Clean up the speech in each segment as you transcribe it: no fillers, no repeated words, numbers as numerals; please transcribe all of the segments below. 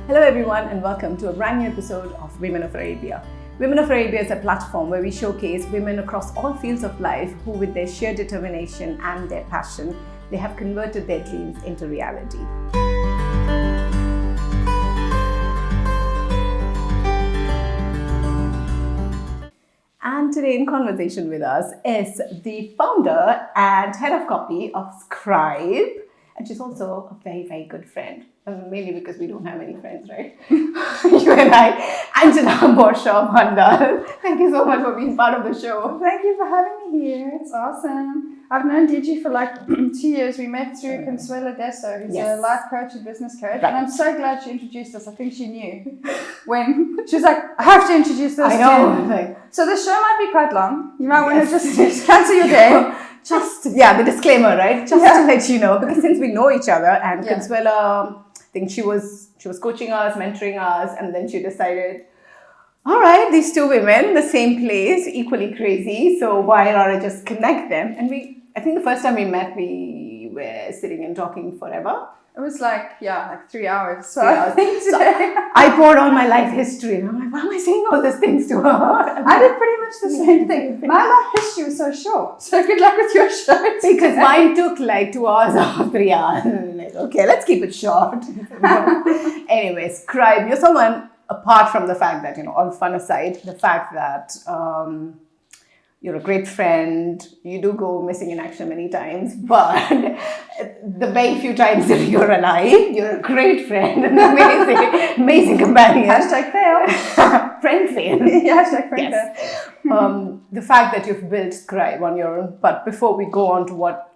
Hello everyone and welcome to a brand new episode of Women of Arabia. Women of Arabia is a platform where we showcase women across all fields of life who, with their sheer determination and their passion, they have converted their dreams into reality. And today in conversation with us is the founder and head of copy of Scribe. And she's also a very, very good friend. Mainly because we don't have any friends, right? You and I, Angela, Boshoff, Hundal. Thank you so much for being part of the show. Thank you for having me here. It's awesome. I've known Diji for like 2 years. We met through Consuela Deso, who's a life coach and business coach. Right. And I'm so glad she introduced us. I think she knew when she was like, I have to introduce this. I know. So the show might be quite long. You might want to just cancel your day. The disclaimer, right? Just to let you know, because since we know each other and Consuela, I think she was coaching us, mentoring us, and then she decided, all right, these two women, the same place, equally crazy, so why not I just connect them? And I think the first time we met, we were sitting and talking forever. It was like 3 hours. So I poured all my life history, and I'm like, why am I saying all these things to her? I did pretty much the same thing. My life history was so short. So good luck with your show. Because mine took like 2 hours or 3 hours. And like, okay, let's keep it short. Anyway, Scribe, you're someone, apart from the fact that, all fun aside, the fact that you're a great friend, you do go missing in action many times, but the very few times that you're alive, you're a great friend, an amazing companion. Hashtag fail. Friend fail. Hashtag friend fail. The fact that you've built Scribe on your own, but before we go on to what,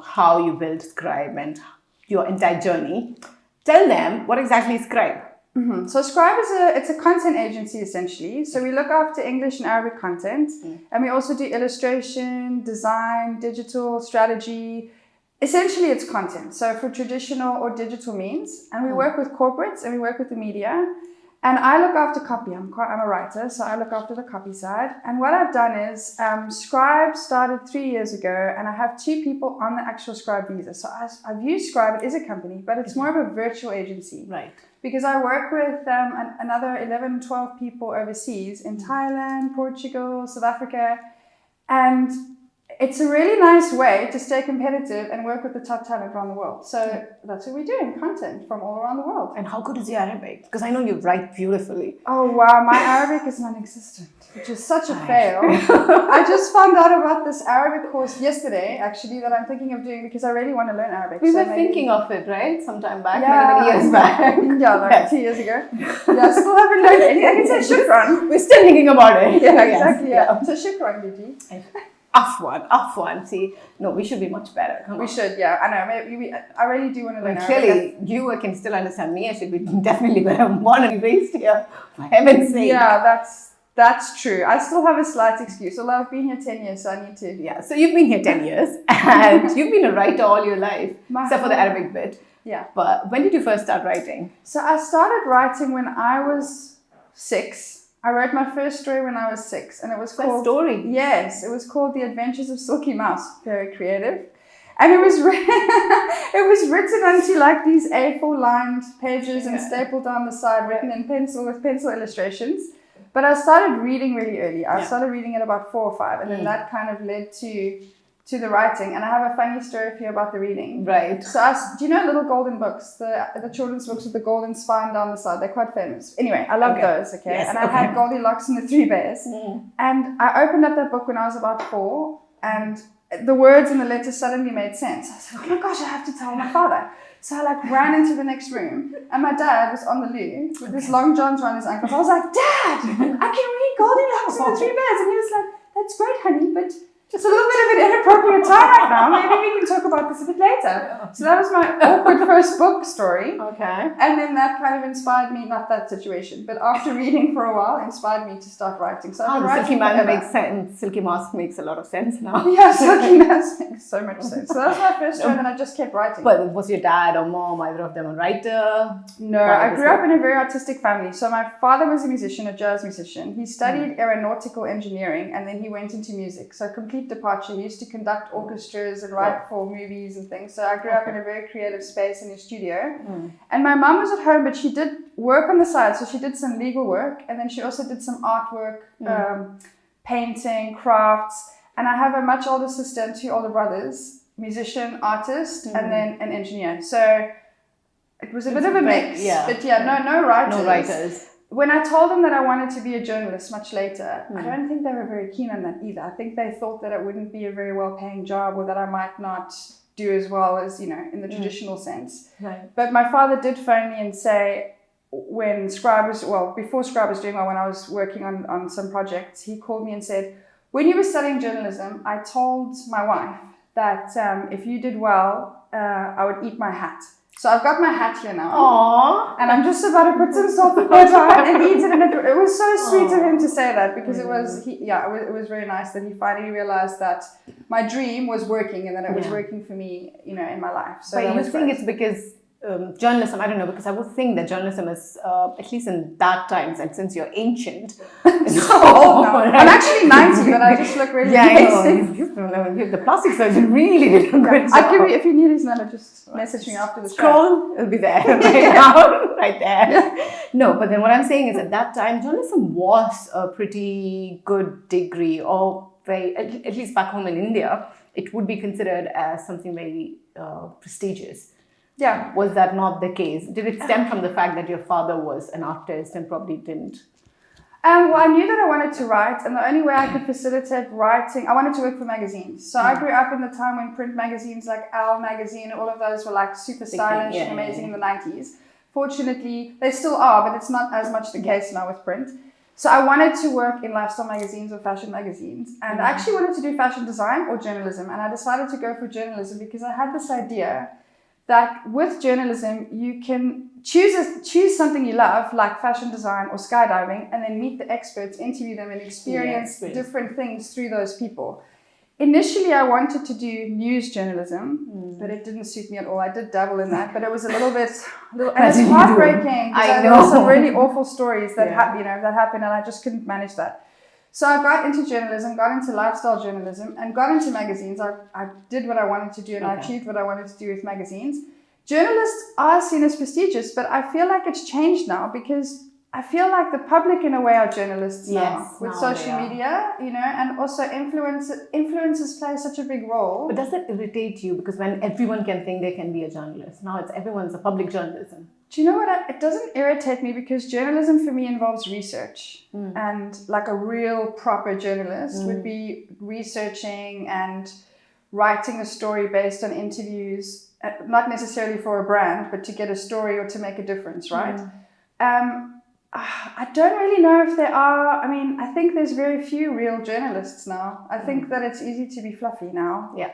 how you built Scribe and your entire journey, tell them what exactly is Scribe. Mm-hmm. So Scribe it's a content agency essentially. So we look after English and Arabic content, and we also do illustration, design, digital strategy. Essentially, it's content. So for traditional or digital means, and we work with corporates and we work with the media. And I look after copy. I'm a writer, so I look after the copy side. And what I've done is Scribe started 3 years ago, and I have 2 people on the actual Scribe visa. So I've used Scribe. It is a company, but it's more of a virtual agency. Right. Because I work with another 11, 12 people overseas in Thailand, Portugal, South Africa. And it's a really nice way to stay competitive and work with the top talent around the world. So that's what we're doing, content from all around the world. And how good is your Arabic? Because I know you write beautifully. Oh, wow. My Arabic is non-existent, which is such a fail. I just found out about this Arabic course yesterday, actually, that I'm thinking of doing because I really want to learn Arabic. We were thinking of it, right? Sometime back, many years back. Like 2 years ago. I still haven't learned any. I can say shukran. We're still thinking about it. Yeah, exactly. Yeah. So shukran, Diji. Off one. See, no, we should be much better. We should, yeah. I know. Maybe I really do want to learn Arabic. Clearly, you can still understand me. I should be definitely better. I'm born and raised here, for heaven's sake. Yeah, that's true. I still have a slight excuse. Although I've been here 10 years, so I need to. Yeah, so you've been here 10 years, and you've been a writer all your life, except for the Arabic bit. Yeah. But when did you first start writing? So I started writing when I was 6. I wrote my first story when I was 6, and it was called... story? Yes, it was called The Adventures of Silky Mouse. Very creative. And it was written onto like these A4 lined pages and stapled down the side, written in pencil with pencil illustrations. But I started reading really early. I started reading at about 4 or 5, and then that kind of led to the writing. And I have a funny story for you about the reading. Right. So do you know little golden books, the children's books with the golden spine down the side? They're quite famous. Anyway, I love those, okay? Yes, and I had Goldilocks and the 3 Bears. And I opened up that book when I was about 4, and the words and the letters suddenly made sense. I said, oh my gosh, I have to tell my father. So I ran into the next room, and my dad was on the loo with this long johns around his ankles. I was like, Dad, I can read Goldilocks and the 3 Bears. And he was like, that's great, honey, but it's a little bit of an inappropriate time right now. Maybe we can talk about this a bit later. So that was my awkward first book story. Okay. And then that kind of inspired me, not that situation, but after reading for a while, inspired me to start writing. So the Silky Mouse makes sense. Silky Mouse makes a lot of sense now. Yeah, Silky Mouse makes so much sense. So that was my first story, and then I just kept writing. But was your dad or mom, either of them, a writer? No, I grew up in a very artistic family. So my father was a musician, a jazz musician. He studied aeronautical engineering, and then he went into music. So completely complete departure. He used to conduct orchestras and write for movies and things. So I grew up in a very creative space in his studio. And my mum was at home, but she did work on the side. So she did some legal work, and then she also did some artwork, painting, crafts. And I have a much older sister and 2 older brothers, musician, artist, and then an engineer. So it was a bit of a mix. But no writers. No writers. When I told them that I wanted to be a journalist much later, I don't think they were very keen on that either. I think they thought that it wouldn't be a very well-paying job, or that I might not do as well as, in the traditional sense. Right. But my father did phone me and say, when Scribe was, before Scribe was doing well, when I was working on some projects, he called me and said, when you were studying journalism, I told my wife that if you did well, I would eat my hat. So I've got my hat here now. Aww. And I'm just about to put some salt and pepper on and eat it. And it was so sweet of him to say that, because it was very nice that he finally realized that my dream was working, and that it was working for me, in my life. So but you think it's because journalism, I don't know, because I would think that journalism is, at least in that times, and since you're ancient. So old now. Right? I'm actually 90, but I just look really basic. The plastic surgeon really did a good job. I'll give you, if you need his number, just message me after the scroll. It'll be there right now, right there. Yeah. No, but then what I'm saying is, at that time, journalism was a pretty good degree, or very, at least back home in India, it would be considered as something very prestigious. Yeah. Was that not the case? Did it stem from the fact that your father was an artist and probably didn't? Well, I knew that I wanted to write, and the only way I could facilitate writing, I wanted to work for magazines. So I grew up in the time when print magazines like Elle magazine, all of those were like super stylish and amazing in the 90s. Fortunately, they still are, but it's not as much the case now with print. So I wanted to work in lifestyle magazines or fashion magazines, and I actually wanted to do fashion design or journalism, and I decided to go for journalism because I had this idea that with journalism, you can choose something you love, like fashion design or skydiving, and then meet the experts, interview them, and experience different things through those people. Initially, I wanted to do news journalism, but it didn't suit me at all. I did dabble in that, but it was a little bit, and it's heartbreaking. I know. There were some really awful stories that that happened, and I just couldn't manage that. So I got into journalism, got into lifestyle journalism, and got into magazines. I did what I wanted to do, and I achieved what I wanted to do with magazines. Journalists are seen as prestigious, but I feel like it's changed now, because I feel like the public in a way are journalists now, with social media, and also influencers play such a big role. But does that irritate you? Because when everyone can think they can be a journalist, now everyone's a public journalism. Do you know what? It doesn't irritate me, because journalism for me involves research. And like a real proper journalist would be researching and writing a story based on interviews, not necessarily for a brand, but to get a story or to make a difference, right? I don't really know if there are. I mean, I think there's very few real journalists now. I think that it's easy to be fluffy now. Yeah.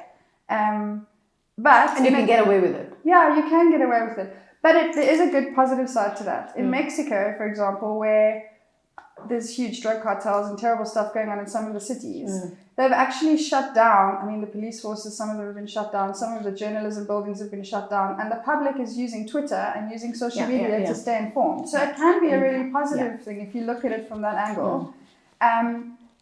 But and you can get away with it. Yeah, you can get away with it. But there is a good positive side to that. In Mexico, for example, where there's huge drug cartels and terrible stuff going on in some of the cities, they've actually shut down. I mean, the police forces, some of them have been shut down. Some of the journalism buildings have been shut down. And the public is using Twitter and using social media to stay informed. So it can be a really positive thing if you look at it from that angle.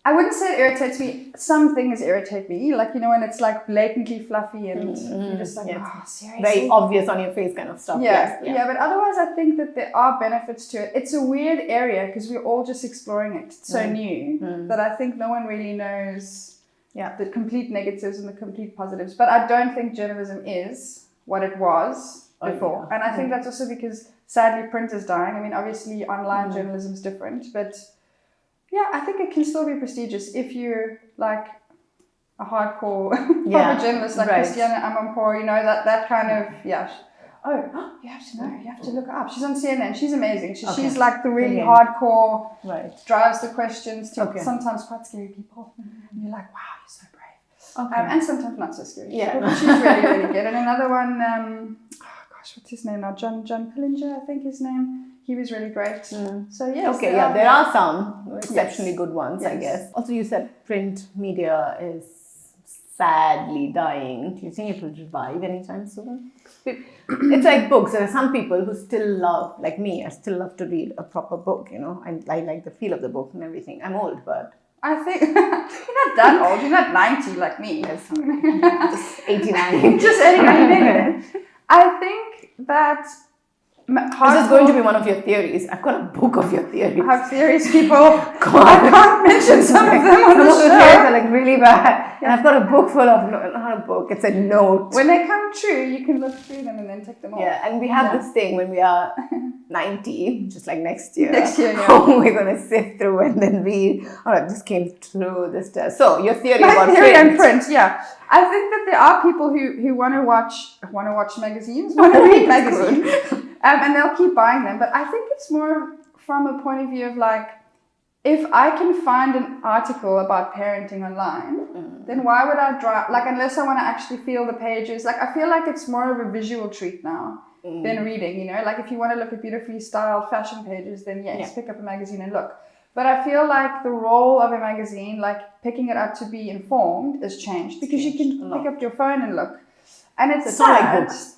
I wouldn't say it irritates me. Some things irritate me, like, when it's like blatantly fluffy and you're just like, oh, seriously? Very obvious on your face kind of stuff. Yeah, but otherwise I think that there are benefits to it. It's a weird area because we're all just exploring it. It's so new that I think no one really knows the complete negatives and the complete positives. But I don't think journalism is what it was before. And I think that's also because, sadly, print is dying. I mean, obviously online journalism is different, but yeah, I think it can still be prestigious if you're like a hardcore proper journalist like Christiane Amanpour, that kind of, Oh, you have to know. You have to look her up. She's on CNN. She's amazing. She's like the really hardcore, drives the questions to sometimes quite scary people. And you're like, wow, you're so brave. And sometimes not so scary. Yeah. But she's really, really good. And another one, what's his name now? John Pillinger, I think his name. He was really great. So yes. Okay, there are some exceptionally good ones, I guess. Also, you said print media is sadly dying. Do you think it will revive anytime soon? It's like books. There are some people who still love, like me, I still love to read a proper book, I like the feel of the book and everything. I'm old, but I think you're not that old. You're not 90 like me. Just 89. Just 89. I think that this is going to be one of your theories. I've got a book of your theories. I have theories, people. I can't mention some of them on the show. Some of the theories are like really bad. And I've got a book full of, not a book, it's a note. When they come true, you can look through them and then take them off. Yeah, and we have this thing when we are 90, just like next year. Next year, yeah. We're going to sift through and then read, all right, this came through this test. So, your theory My about theory print. on print, yeah. I think that there are people who want to watch magazines, want to read magazines. And they'll keep buying them. But I think it's more from a point of view of like, if I can find an article about parenting online, then why would I unless I want to actually feel the pages. Like, I feel like it's more of a visual treat now than reading, you know? Like, if you want to look at beautifully styled fashion pages, then yes, pick up a magazine and look. But I feel like the role of a magazine, like picking it up to be informed, has changed because you can pick up your phone and look. And it's not like books.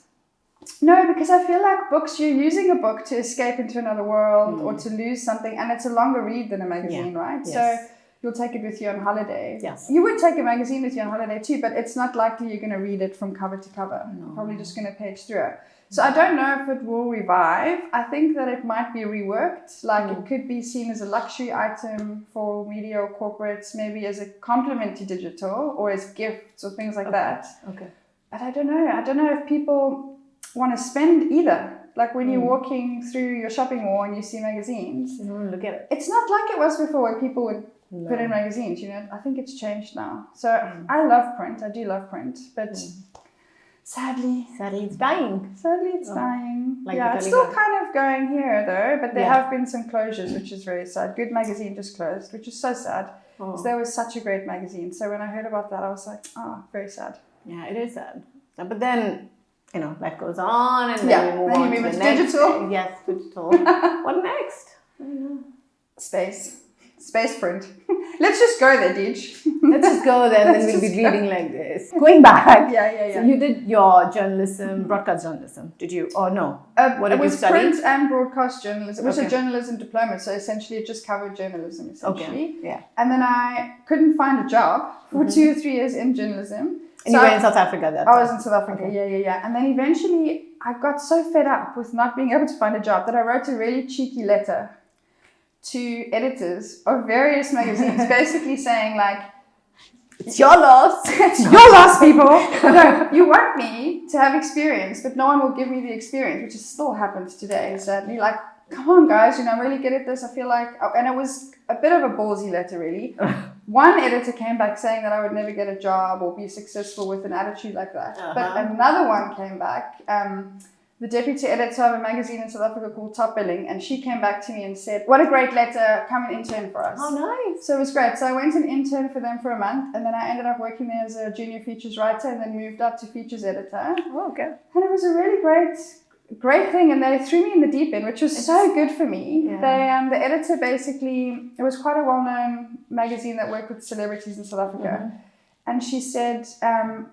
No, because I feel like books, you're using a book to escape into another world or to lose something, and it's a longer read than a magazine, right? Yes. So you'll take it with you on holiday. Yes. You would take a magazine with you on holiday too, but it's not likely you're going to read it from cover to cover. No. You're probably just going to page through it. So I don't know if it will revive. I think that it might be reworked. Like it could be seen as a luxury item for media or corporates, maybe as a complement to digital or as gifts or things like that. Okay. But I don't know. I don't know if people want to spend either. Like when you're walking through your shopping mall and you see magazines, look at it. It's not like it was before where people would put in magazines, you know. I think it's changed now. So I love print. I do love print, but sadly it's dying. Sadly it's dying. Like it's still kind of going here though, but there have been some closures, which is very sad. Good Magazine just closed, which is so sad. Because there was such a great magazine. So when I heard about that, I was like, very sad. Yeah, it is sad. But then, you know, life goes on and then we move on to the next. Digital. Yes, digital. What next? Space print. Let's just go there, Dij. Let's just go there and then we'll be reading like this. Going back. Yeah. So you did your journalism, broadcast journalism, did you? Or no? What did you study? It was print and broadcast journalism. It was a journalism diploma, so essentially it just covered journalism, essentially. Okay, yeah. And then I couldn't find a job for 2 or 3 years in journalism. And you were in South Africa that time? I was in South Africa, yeah. And then eventually I got so fed up with not being able to find a job that I wrote a really cheeky letter to editors of various magazines, basically saying like, it's your loss. It's your loss, people. No, you want me to have experience, but no one will give me the experience, which still happens today, sadly. Like, come on, guys, you know, I'm really good at this. I feel like, and it was a bit of a ballsy letter, really. One editor came back saying that I would never get a job or be successful with an attitude like that. But another one came back, the deputy editor of a magazine in South Africa called Top Billing, and she came back to me and said, what a great letter, come and intern for us. Oh, nice. So it was great. So I went and interned for them for a month, and then I ended up working there as a junior features writer and then moved up to features editor. Oh, okay. And it was a really great thing, and they threw me in the deep end, which was so good for me. Yeah. The editor basically, it was quite a well-known magazine that worked with celebrities in South Africa. And she said,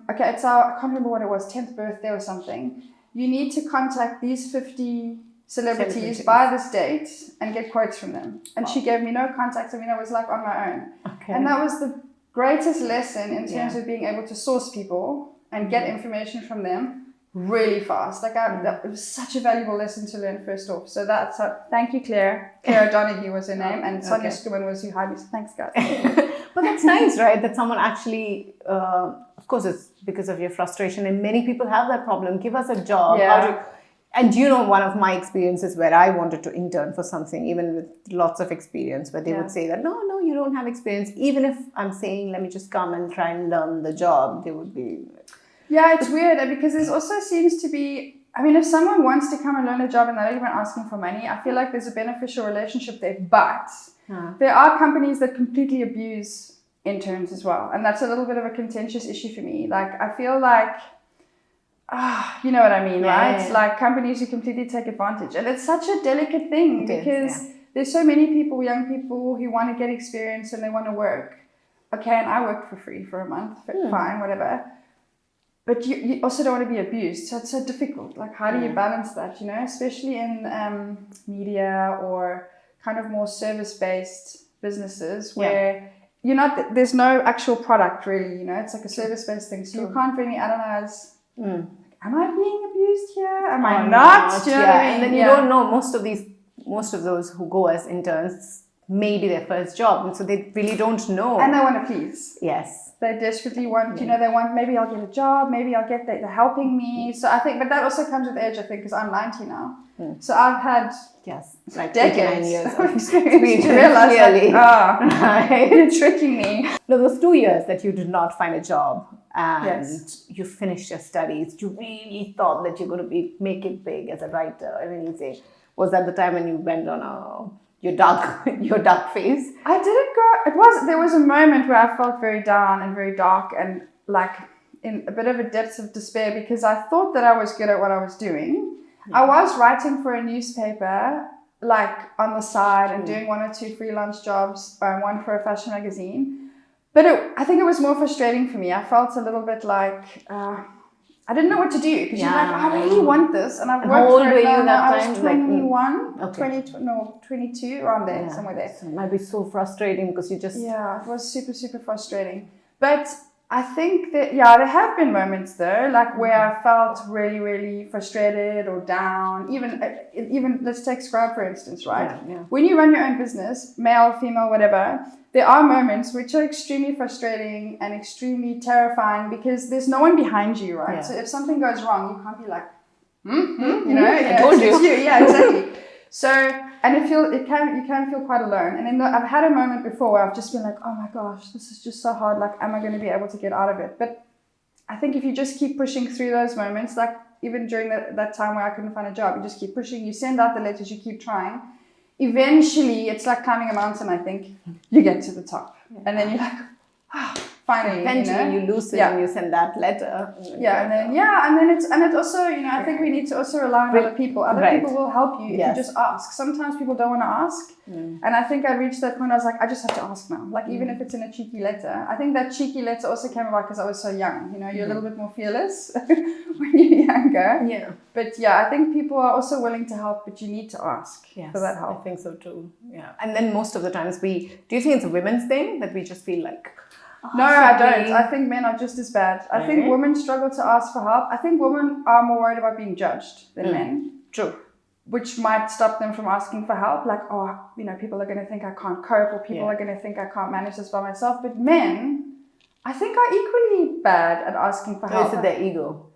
okay, it's I can't remember what it was, 10th birthday or something. You need to contact these 50 celebrities by this date and get quotes from them. And she gave me no contacts. I mean, I was like on my own. Okay. And that was the greatest lesson in terms of being able to source people and get information from them really fast. Like it was such a valuable lesson to learn first off. So that's thank you, Claire. Claire O'Donoghue was her name, and Sonia Skuman was who hired me. So thanks, guys. But that's nice, right? That someone actually, of course, it's because of your frustration, and many people have that problem. Give us a job. Yeah. And you know, one of my experiences where I wanted to intern for something, even with lots of experience, where they would say that, no, you don't have experience. Even if I'm saying, let me just come and try and learn the job, they would be... Yeah, it's weird because there also seems to be, I mean, if someone wants to come and learn a job and they're not even asking for money, I feel like there's a beneficial relationship there. But there are companies that completely abuse interns as well. And that's a little bit of a contentious issue for me. Like, I feel like, you know what I mean, right? Yeah. Like companies who completely take advantage. And it's such a delicate thing because there's so many people, young people, who want to get experience and they want to work. Okay, and I worked for free for a month, fine, whatever. But you also don't want to be abused. So it's so difficult. Like, how do you balance that, you know? Especially in media or kind of more service-based businesses where there's no actual product really, it's like a service-based thing. So you can't really analyze, am I being abused here? Am I not? Do you know what I mean? And then you don't know, most of those who go as interns, maybe their first job. And so they really don't know. And they want to please. Yes. They desperately want, they want, maybe I'll get a job, maybe I'll get they're helping me. So I think, but that also comes with age, I think, because I'm 90 now. So I've had like decades years of experience to realize you're tricking me. No, those 2 years that you did not find a job and you finished your studies, you really thought that you're going to make it big as a writer or anything. Was that the time when you went on your dark phase? I didn't go. There was a moment where I felt very down and very dark and like in a bit of a depths of despair because I thought that I was good at what I was doing. I was writing for a newspaper, like on the side and doing 1 or 2 freelance jobs, one for a fashion magazine. But I think it was more frustrating for me. I felt a little bit like I didn't know what to do because you're like, I really want this, and I've worked for it now. I was 21, 22, around there, somewhere there. So it might be so frustrating because you just it was super, super frustrating. But I think that there have been moments though, like where I felt really, really frustrated or down. Even let's take Scribe for instance, right? When you run your own business, male, female, whatever, there are moments which are extremely frustrating and extremely terrifying because there's no one behind you, right? So if something goes wrong, you can't be like, I told you. Yeah, exactly. So, and you can feel quite alone. And then I've had a moment before where I've just been like, oh my gosh, this is just so hard. Like, am I going to be able to get out of it? But I think if you just keep pushing through those moments, like even during that time where I couldn't find a job, you just keep pushing, you send out the letters, you keep trying. Eventually, it's like climbing a mountain, I think. You get to the top. And then you're like, finally. Eventually, you lose it and you send that letter. And it also, I think we need to also rely on other people. Other people will help you if you just ask. Sometimes people don't want to ask. And I think I reached that point, I was like, I just have to ask now. Like, even if it's in a cheeky letter. I think that cheeky letter also came about because I was so young. You're a little bit more fearless when you're younger. Yeah. But I think people are also willing to help, but you need to ask for that help. I think so too. Yeah. And then most of the times do you think it's a women's thing that we just feel like, no, I don't. I think men are just as bad. I think women struggle to ask for help. I think women are more worried about being judged than men. True. Which might stop them from asking for help. Like, people are going to think I can't cope, or people are going to think I can't manage this by myself. But men, I think, are equally bad at asking for help. Is it their ego?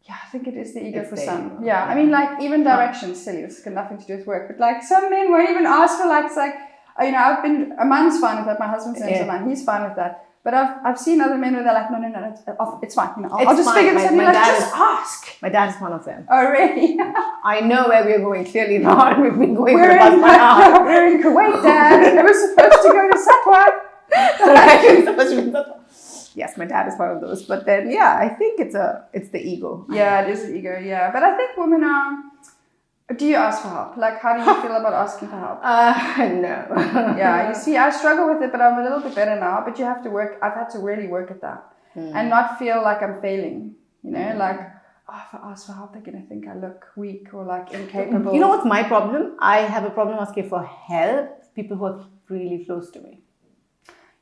Yeah, I think it is the ego for some. Ego. Yeah, I mean, like, even directions, silly. This has got nothing to do with work. But, like, some men won't even ask for, like, it's like, Aman's fine with that. My husband's name's Aman. He's fine with that. But I've seen other men where they're like, no, it's fine. I'll just figure this out. Just ask. My dad is one of them. Oh, really? I know where we're going. Clearly not. We've been going for the past 1 hour. We're in Kuwait, Dad. We're supposed to go to Satwa. Yes, my dad is one of those. But then, I think it's the ego. Yeah, it is the ego. Yeah, but I think women are. Do you ask for help? Like, how do you feel about asking for help? No. Yeah, you see, I struggle with it, but I'm a little bit better now. But you have to work. I've had to really work at that and not feel like I'm failing. Like, if I ask for help, they're going to think I look weak or like incapable. You know what's my problem? I have a problem asking for help. People who are really close to me.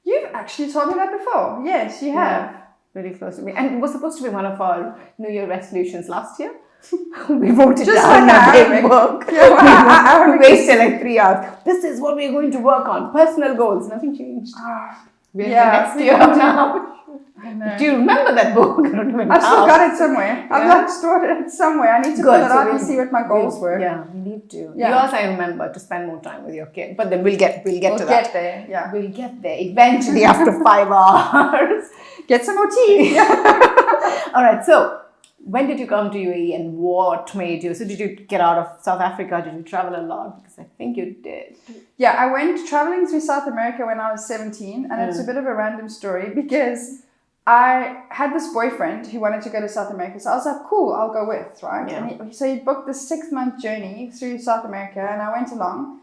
You've actually told me that before. Yes, you have. Really close to me. And it was supposed to be one of our New Year resolutions last year. We wrote it just down in like a big book. We wasted like 3 hours. This is what we're going to work on. Personal goals. Nothing changed. We're next year now. I know. Do you remember that book? I've still got it somewhere. I've like stored it somewhere. I need to pull it out and see what my goals were. Yeah, we need to. Yours, I remember, to spend more time with your kid. But then we'll get to that. We'll get there. Yeah, we'll get there eventually after 5 hours. Get some more tea. All right. So, when did you come to UAE and what made you? So, did you get out of South Africa? Did you travel a lot? Because I think you did. Yeah, I went traveling through South America when I was 17, and it's a bit of a random story because I had this boyfriend who wanted to go to South America. So I was like, cool, I'll go with, right? Yeah. And so he booked this 6-month journey through South America and I went along.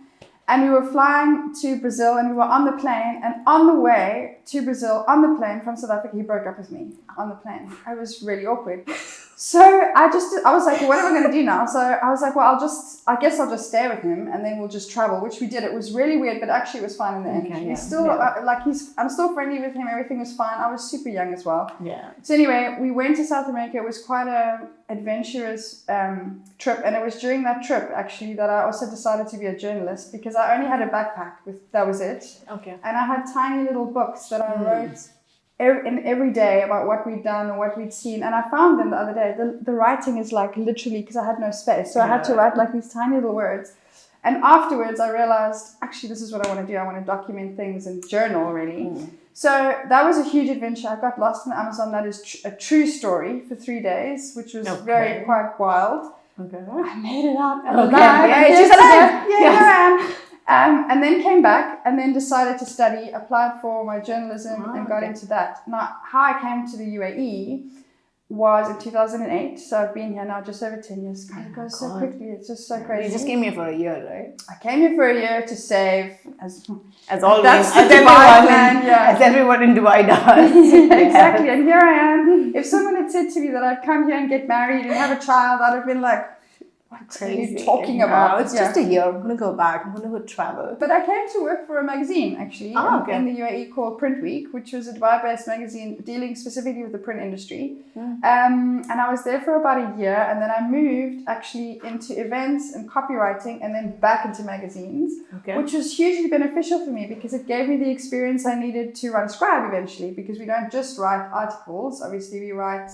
And we were flying to Brazil and we were on the plane. And on the way to Brazil, on the plane from South Africa, he broke up with me on the plane. I was really awkward. So I was like, well, what am I going to do now? So I was like, well, I guess I'll just stay with him and then we'll just travel, which we did. It was really weird, but actually it was fine in the end. Okay, He's still, I'm still friendly with him. Everything was fine. I was super young as well. Yeah. So anyway, we went to South America. It was quite a adventurous trip. And it was during that trip, actually, that I also decided to be a journalist because I only had a backpack. That was it. Okay. And I had tiny little books that I wrote every day about what we'd done or what we'd seen, and I found them the other day. The writing is like literally, because I had no space, so I had to write like these tiny little words. And afterwards I realized, actually, this is what I want to do. I want to document things and journal, really. So that was a huge adventure. I got lost in the Amazon. That is a true story for 3 days, which was quite wild. Okay. I made it out alive. Okay. She's alive. Yeah, here I am. And then came back and then decided to study, applied for my journalism and got into that. Now, how I came to the UAE was in 2008. So I've been here now just over 10 years. God, it goes so quickly. It's just so crazy. You just came here for a year, right? I came here for a year to save, as always, that's as everyone in Dubai does. Exactly. And here I am. If someone had said to me that I'd come here and get married and have a child, I'd have been like, what are you talking about? It's just a year. I'm going to go back. I'm going to go travel. But I came to work for a magazine, actually, in the UAE called Print Week, which was a Dubai-based magazine dealing specifically with the print industry. And I was there for about a year. And then I moved actually into events and copywriting and then back into magazines, which was hugely beneficial for me because it gave me the experience I needed to run Scribe eventually, because we don't just write articles. Obviously, we write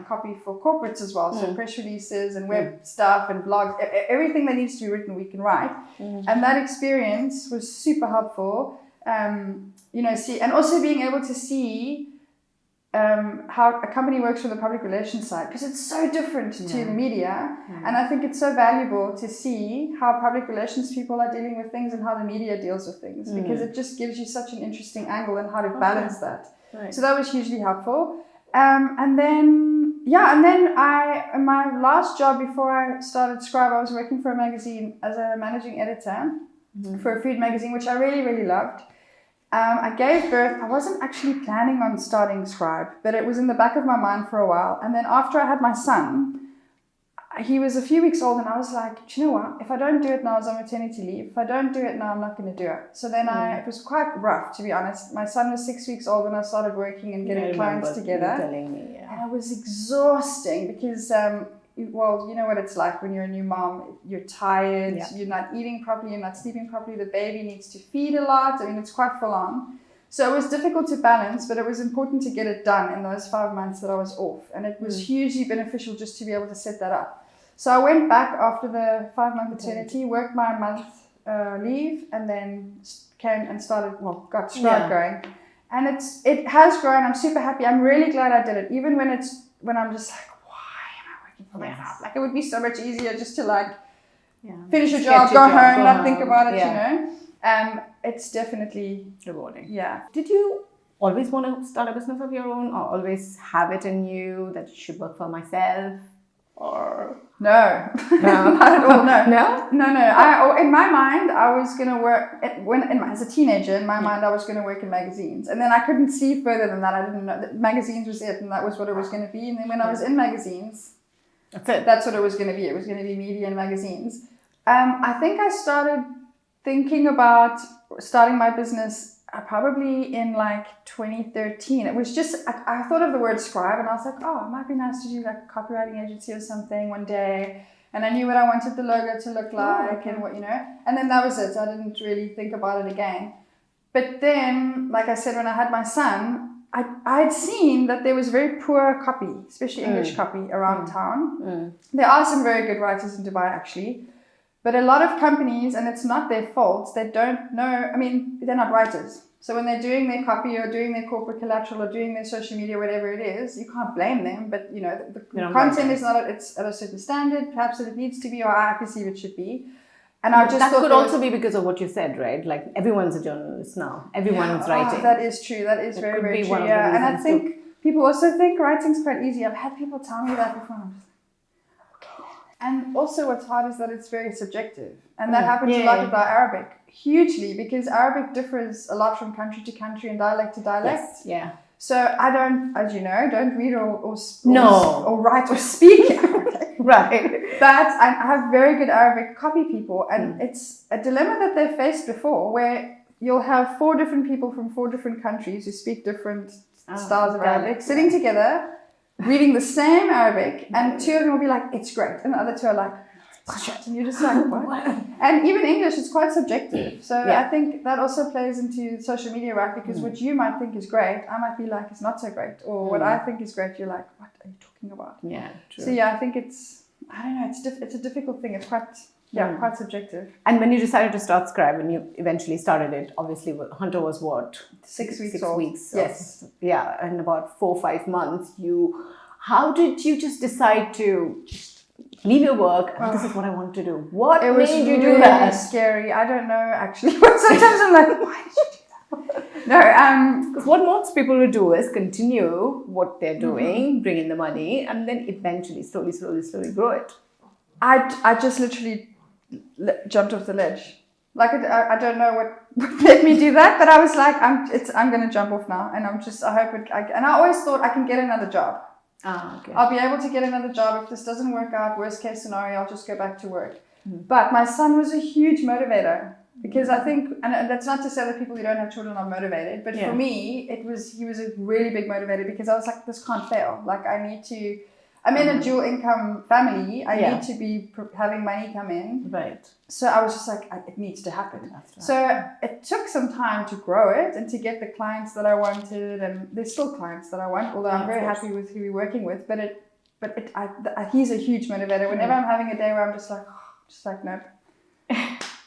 copy for corporates as well. So press releases and web stuff and blogs, everything that needs to be written, we can write. And that experience was super helpful. And also being able to see how a company works from the public relations side, because it's so different to the media. And I think it's so valuable to see how public relations people are dealing with things and how the media deals with things, because it just gives you such an interesting angle and how to balance that. So that was hugely helpful. And then in my last job before I started Scribe, I was working for a magazine as a managing editor for a food magazine, which I really, really loved. I gave birth. I wasn't actually planning on starting Scribe, but it was in the back of my mind for a while. And then after I had my son, he was a few weeks old, and I was like, do you know what? If I don't do it now, I was on maternity leave. If I don't do it now, I'm not going to do it. So then it was quite rough, to be honest. My son was 6 weeks old when I started working and getting clients together. Telling me, And it was exhausting because, you know what it's like when you're a new mom. You're tired, you're not eating properly, you're not sleeping properly. The baby needs to feed a lot. I mean, it's quite full on. So it was difficult to balance, but it was important to get it done in those 5 months that I was off. And it was hugely beneficial just to be able to set that up. So I went back after the 5-month maternity, worked my month leave, and then came and got Scribe going. And it has grown. I'm super happy. I'm really glad I did it. Even when I'm just like, why am I working for myself? Like, it would be so much easier just to finish a job, go home, not think about it, you know. It's definitely rewarding. Yeah. Did you always want to start a business of your own, or always have it in you that you should work for myself? Or no, not at all. No. In my mind, I was going to work as a teenager. In my mind, I was going to work in magazines, and then I couldn't see further than that. I didn't know that magazines was it, and that was what it was going to be. And then when I was in magazines, that's what it was going to be. It was going to be media and magazines. I think I started thinking about starting my business probably in 2013. It was just, I thought of the word Scribe and I was like, it might be nice to do a copywriting agency or something one day. And I knew what I wanted the logo to look like and what, and then that was it. I didn't really think about it again. But then, like I said, when I had my son, I had seen that there was very poor copy, especially English copy around town. There are some very good writers in Dubai, actually. But a lot of companies, and it's not their fault, they don't know, they're not writers. So when they're doing their copy or doing their corporate collateral or doing their social media, whatever it is, you can't blame them. But, the content is not, it's at a certain standard, perhaps that it needs to be, or I perceive it should be. And I just that could also be because of what you said, right? Like, everyone's a journalist now. Everyone's writing. That is true. That is very, very true. Yeah. And I think people also think writing's quite easy. I've had people tell me that before. And also what's hard is that it's very subjective. And that happens a lot with our Arabic. Hugely, because Arabic differs a lot from country to country and dialect to dialect. Yes. Yeah. So I don't, as you know, don't read or write or speak Arabic. Right. But I have very good Arabic copy people, and it's a dilemma that they've faced before, where you'll have 4 different people from 4 different countries who speak different styles of Arabic sitting together, reading the same Arabic, and 2 of them will be like, it's great, and the other 2 are like, and you're just like, what? And even English is quite subjective. So I think that also plays into social media, right? Because what you might think is great, I might be like, it's not so great. Or what I think is great, you're like, what are you talking about? Yeah, true. So I think it's, I don't know, it's a difficult thing. It's quite, quite subjective. And when you decided to start Scribe, and you eventually started it, obviously Hundal was what? 6 weeks 6 old. weeks. Yes. Yeah, in about 4 or 5 months, how did you just decide to leave your work and this is what I want to do? What made you do that? It was scary. I don't know, actually. Sometimes I'm like, why did you do that? No, because what most people would do is continue what they're doing, bring in the money, and then eventually, slowly grow it. I just literally jumped off the ledge. Like, I don't know what made me do that, but I was like, I'm going to jump off now, and I hope it. And I always thought I can get another job. Okay. I'll be able to get another job if this doesn't work out. Worst case scenario, I'll just go back to work. But my son was a huge motivator, because I think, and that's not to say that people who don't have children are motivated, but for me, he was a really big motivator, because I was like, this can't fail. Like, I'm in a dual income family. I need to be having money come in. Right. So I was just like, it needs to happen. Right. So it took some time to grow it and to get the clients that I wanted. And there's still clients that I want, although I'm very happy with who we're working with. But he's a huge motivator. Whenever I'm having a day where I'm just like, nope.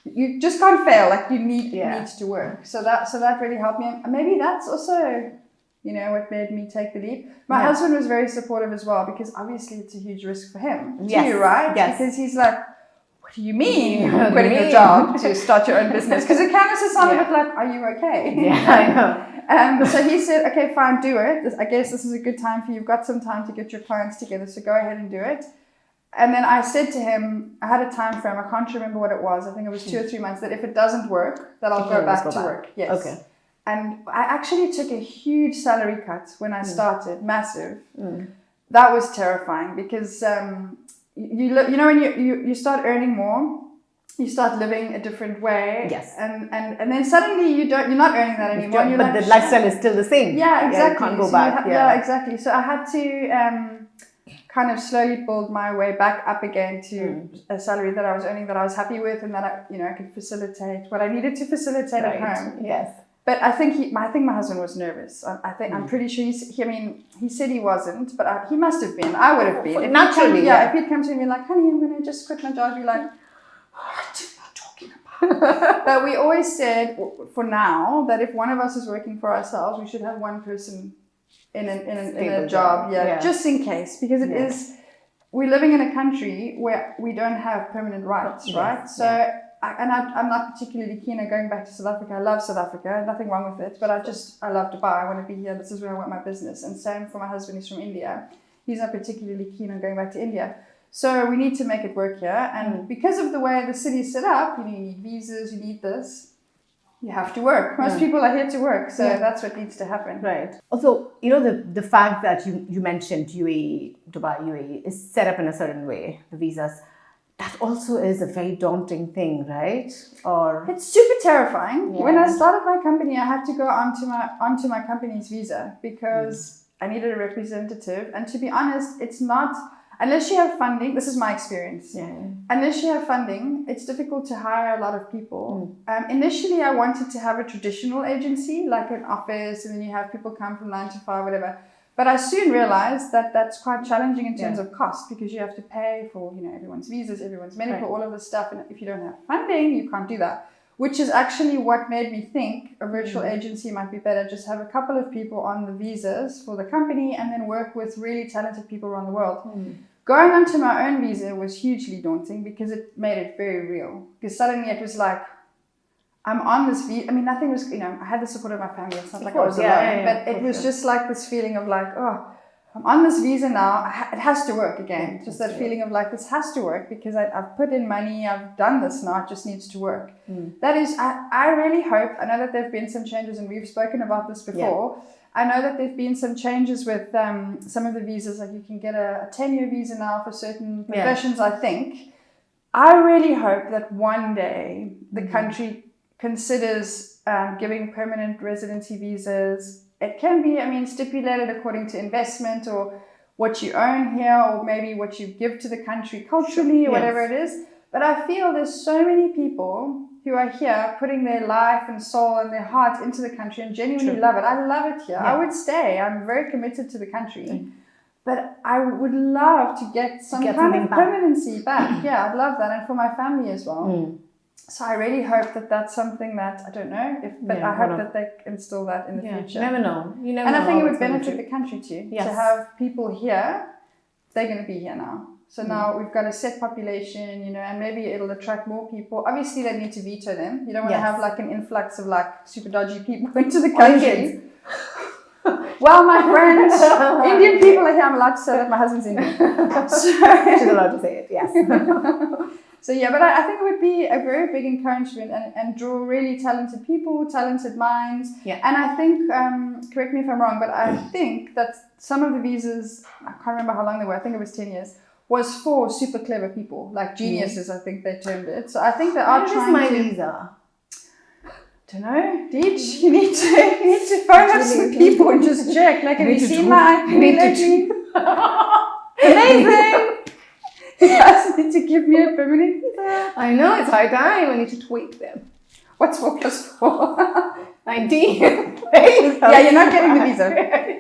You just can't fail. Like, it needs to work. So that really helped me. And maybe that's also, what made me take the leap. My husband was very supportive as well, because obviously it's a huge risk for him too, right? Yes. Because he's like, what do you mean quitting your job to start your own business? Because it kind of sounds a bit like, are you okay? Yeah, I know. So he said, okay, fine, do it. I guess this is a good time for you. You've got some time to get your clients together, so go ahead and do it. And then I said to him, I had a time frame, I can't remember what it was. I think it was 2 or 3 months, that if it doesn't work, that I'll go back to work. Yes. Okay. And I actually took a huge salary cut when I started, massive. That was terrifying, because when you start earning more, you start living a different way. Yes. And then suddenly you're not earning that anymore. But the lifestyle is still the same. Yeah, exactly. You can't go back. Yeah, exactly. So I had to kind of slowly build my way back up again to a salary that I was earning, that I was happy with, and that I could facilitate what I needed to facilitate at home. Yes. But I think my husband was nervous. I'm pretty sure he said he wasn't, but he must have been. I would have been. Naturally, if he'd come to me and be like, honey, I'm going to just quit my job, I'd be like, what are you talking about? But we always said, for now, that if one of us is working for ourselves, we should have one person in a job, just in case, because it is, we're living in a country where we don't have permanent rights, right? So. I'm not particularly keen on going back to South Africa. I love South Africa, nothing wrong with it, but I love Dubai. I want to be here. This is where I want my business. And same for my husband, he's from India. He's not particularly keen on going back to India. So we need to make it work here. And because of the way the city's set up, you need visas, you need this. You have to work. Most people are here to work. So that's what needs to happen. Right. Also, the fact that you mentioned UAE, Dubai, UAE is set up in a certain way, the visas. That also is a very daunting thing, right? Or it's super terrifying. Yeah. When I started my company, I had to go onto my company's visa, because I needed a representative. And to be honest, it's not, unless you have funding, this is my experience. Unless you have funding, it's difficult to hire a lot of people. Initially, I wanted to have a traditional agency, like an office, and then you have people come from 9 to 5, whatever. But I soon realized that that's quite challenging in terms of cost, because you have to pay for, everyone's visas, everyone's medical, all of this stuff. And if you don't have funding, you can't do that, which is actually what made me think a virtual agency might be better. Just have a couple of people on the visas for the company, and then work with really talented people around the world. Going onto my own visa was hugely daunting, because it made it very real. Because suddenly it was like, I'm on this visa. I mean, nothing was, I had the support of my family. It's not like I was alone. But it was just like this feeling of like, oh, I'm on this visa now. It has to work again. Just that feeling of like, this has to work, because I've put in money. I've done this now. It just needs to work. That is, I really hope, I know that there have been some changes, and we've spoken about this before. I know that there've been some changes with some of the visas, like you can get a 10-year visa now for certain professions, I think. I really hope that one day the country considers giving permanent residency visas. It can be, I mean, stipulated according to investment or what you own here, or maybe what you give to the country culturally, or whatever it is. But I feel there's so many people who are here putting their life and soul and their heart into the country and genuinely love it. I love it here. I would stay. I'm very committed to the country. But I would love to get some kind of permanency back. Yeah, I'd love that. And for my family as well. So I really hope that that's something that, I don't know, but I hope that they instill that in the future. You never know. You never know. And I think it would benefit the country too. To have people here, they're going to be here now. So now we've got a set population, you know, and maybe it'll attract more people. Obviously, they need to veto them. You don't want to have like an influx of like super dodgy people into the country. Well, my friend, Indian people are here. I'm allowed to say that my husband's Indian. So she's allowed to say it, yes. So yeah, but I think it would be a very big encouragement and draw really talented people, talented minds. Yeah. And I think, correct me if I'm wrong, but I think that some of the visas, I can't remember how long they were, I think it was 10 years, was for super clever people, like geniuses, I think they termed it. So I think they are trying my to... visa? Don't know, Dij, you need to phone up some people and just check. Like, have you seen my lately? Amazing! You guys need to give me a permanent visa. I know, it's high time. I need to tweak them. What's 4 + 4? 19. Yeah, you're not getting the visa.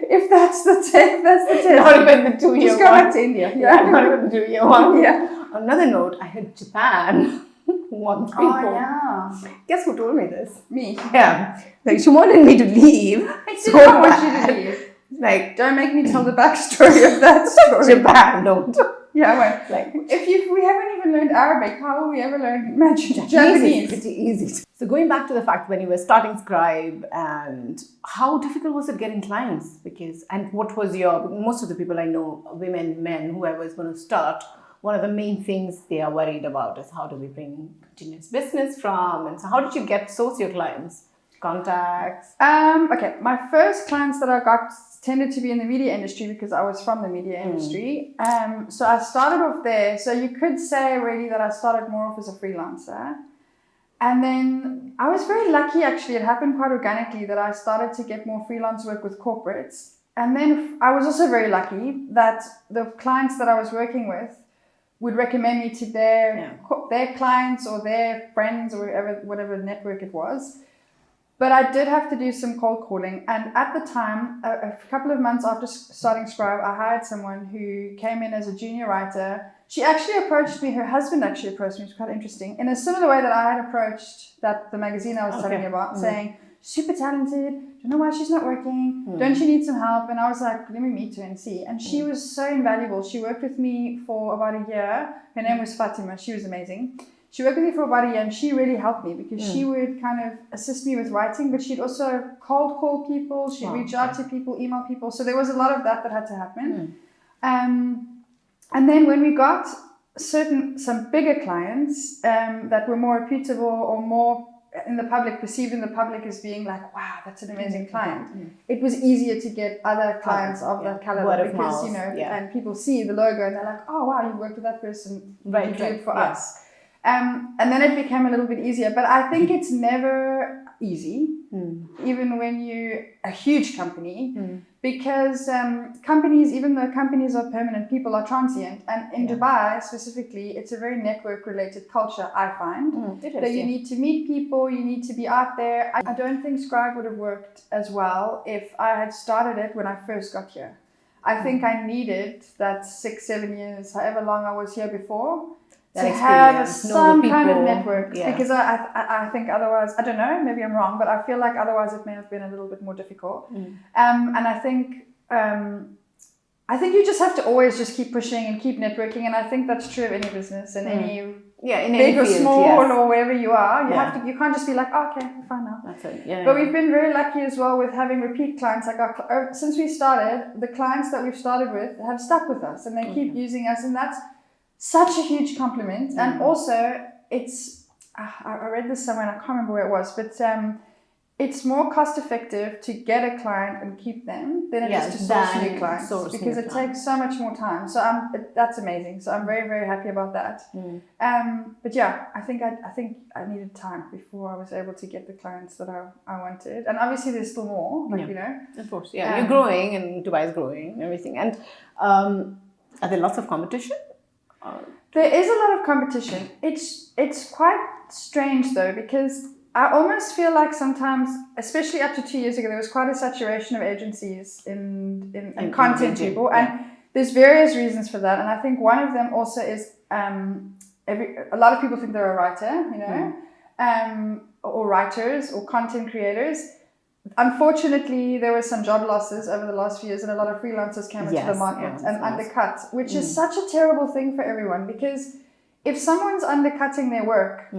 If that's the test, that's the test. Not even the 2-year Just go back to India. Yeah, not even the 2-year one. Yeah. On another note, I had Japan wants people. Oh, yeah. Guess who told me this? Me. Yeah. Like, she wanted me to leave. I did not want you to leave. Like, don't make me tell the backstory of that story. Japan, don't. Yeah, I won't. Like, we haven't even learned Arabic, how will we ever learn Japanese? It's pretty easy. So going back to the fact when you were starting Scribe, and how difficult was it getting clients? And what was most of the people I know, women, men, whoever is going to start, one of the main things they are worried about is how do we bring continuous business from, and so how did you source your clients? Contacts? Okay, my first clients that I got tended to be in the media industry because I was from the media industry. So I started off there. So you could say really that I started more off as a freelancer. And then I was very lucky, actually. It happened quite organically that I started to get more freelance work with corporates. And then I was also very lucky that the clients that I was working with would recommend me to their clients or their friends or whatever network it was. But I did have to do some cold calling. And at the time, a couple of months after starting Scribe, I hired someone who came in as a junior writer. She actually approached me, her husband actually approached me, it was quite interesting, in a similar way that I had approached the magazine I was telling you about, saying, super talented, don't know why she's not working, don't you need some help? And I was like, let me meet her and see. And she was so invaluable. She worked with me for about a year. Her name was Fatima. She was amazing. She worked with me for about a year and she really helped me because she would kind of assist me with writing, but she'd also cold call people, she'd reach out to people, email people. So there was a lot of that had to happen. And then when we got some bigger clients that were more reputable or more in the public, perceived in the public as being like, wow, that's an amazing client. It was easier to get other clients of that caliber because, you know, and people see the logo and they're like, oh, wow, you worked with that person, you do it for us. And then it became a little bit easier. But I think it's never easy, even when you're a huge company, because companies, even though companies are permanent, people are transient. And in Dubai specifically, it's a very network-related culture, I find. That you need to meet people, you need to be out there. I don't think Scribe would have worked as well if I had started it when I first got here. I think I needed that 6-7 years, however long I was here before, to have some kind of network, because I think otherwise, I don't know, maybe I'm wrong, but I feel like otherwise it may have been a little bit more difficult. And I think you just have to always just keep pushing and keep networking, and I think that's true of any business and any big or small or wherever you are. You can't just be like, oh, okay, we're fine now. That's it. But we've been very lucky as well with having repeat clients. Like since we started, the clients that we've started with have stuck with us and they keep using us, and that's such a huge compliment. And also, it's I read this somewhere and I can't remember where it was, but it's more cost effective to get a client and keep them than it is to source new clients, because it takes so much more time. So that's amazing. So I'm very, very happy about that. But yeah, I think I needed time before I was able to get the clients that I wanted. And obviously there's still more, like, you know. Of course, yeah. You're growing and Dubai is growing and everything. And are there lots of competition? There is a lot of competition. It's quite strange though, because I almost feel like sometimes, especially up to 2 years ago, there was quite a saturation of agencies in content people. And there's various reasons for that. And I think one of them also is a lot of people think they're a writer, you know, or writers or content creators. Unfortunately, there were some job losses over the last few years, and a lot of freelancers came into the market and undercut, which is such a terrible thing for everyone, because if someone's undercutting their work,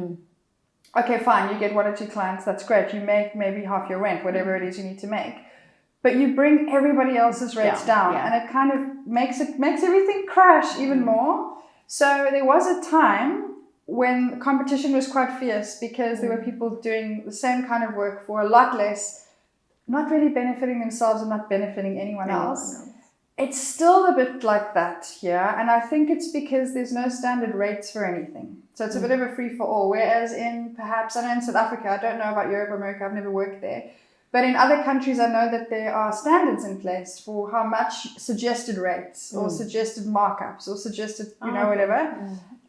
okay, fine, you get 1 or 2 clients, that's great. You make maybe half your rent, whatever it is you need to make. But you bring everybody else's rates down, and it kind of makes everything crash even more. So there was a time when competition was quite fierce, because there were people doing the same kind of work for a lot less, not really benefiting themselves and not benefiting anyone else. It's still a bit like that here, and I think it's because there's no standard rates for anything. So it's a bit of a free-for-all, whereas in perhaps, I know in South Africa, I don't know about Europe or America, I've never worked there, but in other countries I know that there are standards in place for how much suggested rates or suggested markups or suggested, you know, whatever.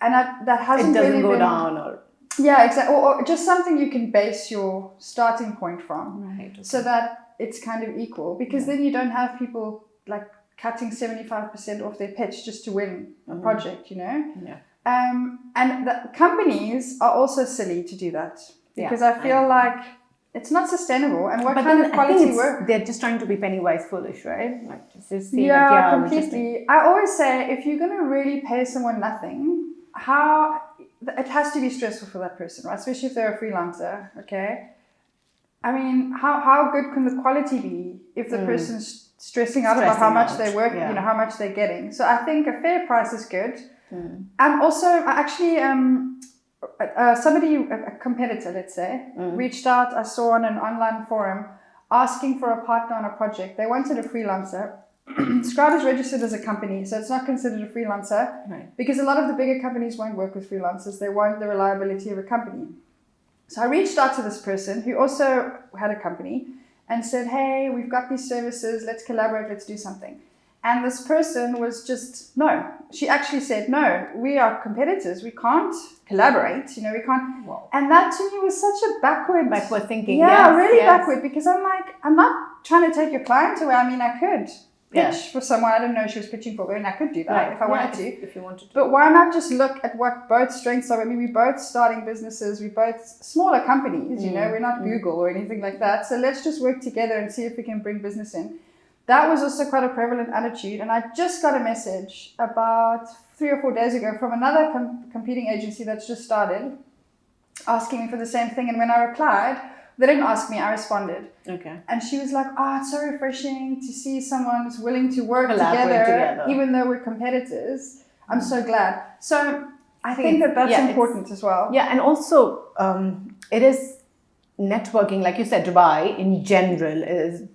And that hasn't really been... It doesn't go down or... Yeah, exactly. Or just something you can base your starting point from, so that it's kind of equal, because then you don't have people like cutting 75% off their pitch just to win a project, you know? And the companies are also silly to do that, because I feel like it's not sustainable. And what kind of quality work? They're just trying to be penny wise foolish, right? Like just completely. I always say, if you're going to really pay someone nothing, it has to be stressful for that person, right? Especially if they're a freelancer, okay? I mean, how good can the quality be if the person's stressing out about how much they work, you know, how much they're getting? So I think a fair price is good. And also, actually, a competitor, let's say, reached out, I saw on an online forum, asking for a partner on a project. They wanted a freelancer. Scribe is registered as a company, so it's not considered a freelancer, because a lot of the bigger companies won't work with freelancers. They want the reliability of a company. So I reached out to this person who also had a company and said, hey, we've got these services, let's collaborate, let's do something. And this person was just, no. She actually said, no, we are competitors, we can't collaborate, you know, we can't. Wow. And that to me was such a backward thinking. Yeah, really backward, because I'm like, I'm not trying to take your client away. I mean, I could pitch for someone I didn't know she was pitching for, and I could do that if I wanted to. If you wanted to. But why not just look at what both strengths are? I mean, we're both starting businesses, we're both smaller companies, you know, we're not Google or anything like that. So let's just work together and see if we can bring business in. That was also quite a prevalent attitude. And I just got a message about 3 or 4 days ago from another competing agency that's just started, asking me for the same thing. And when I replied, they didn't ask me, I responded. Okay. And she was like, it's so refreshing to see someone who's willing to work together, even though we're competitors. I'm so glad. So I think that's important as well. Yeah, and also it is networking, like you said, Dubai in general is,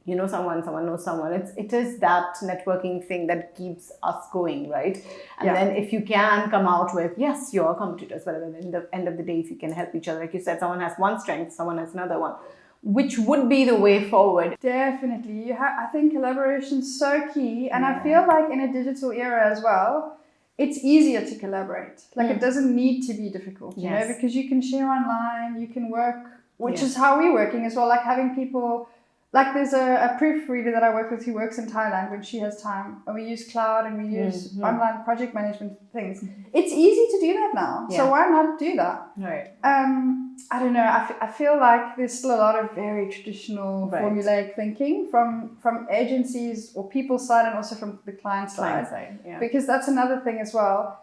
you know, someone knows someone. It is that networking thing that keeps us going, right? And then if you can come out with, yes, you're competitors, but at the end of the day, if you can help each other, like you said, someone has one strength, someone has another one, which would be the way forward. Definitely. I think collaboration is so key. And I feel like in a digital era as well, it's easier to collaborate. Like it doesn't need to be difficult, you know, because you can share online, you can work, which is how we're working as well, like having people. Like there's a proofreader that I work with who works in Thailand when she has time, and we use cloud and we use online project management things. It's easy to do that now, so why not do that? Right. I don't know. I feel like there's still a lot of very traditional formulaic thinking from agencies or people's side, and also from the client side. Because that's another thing as well.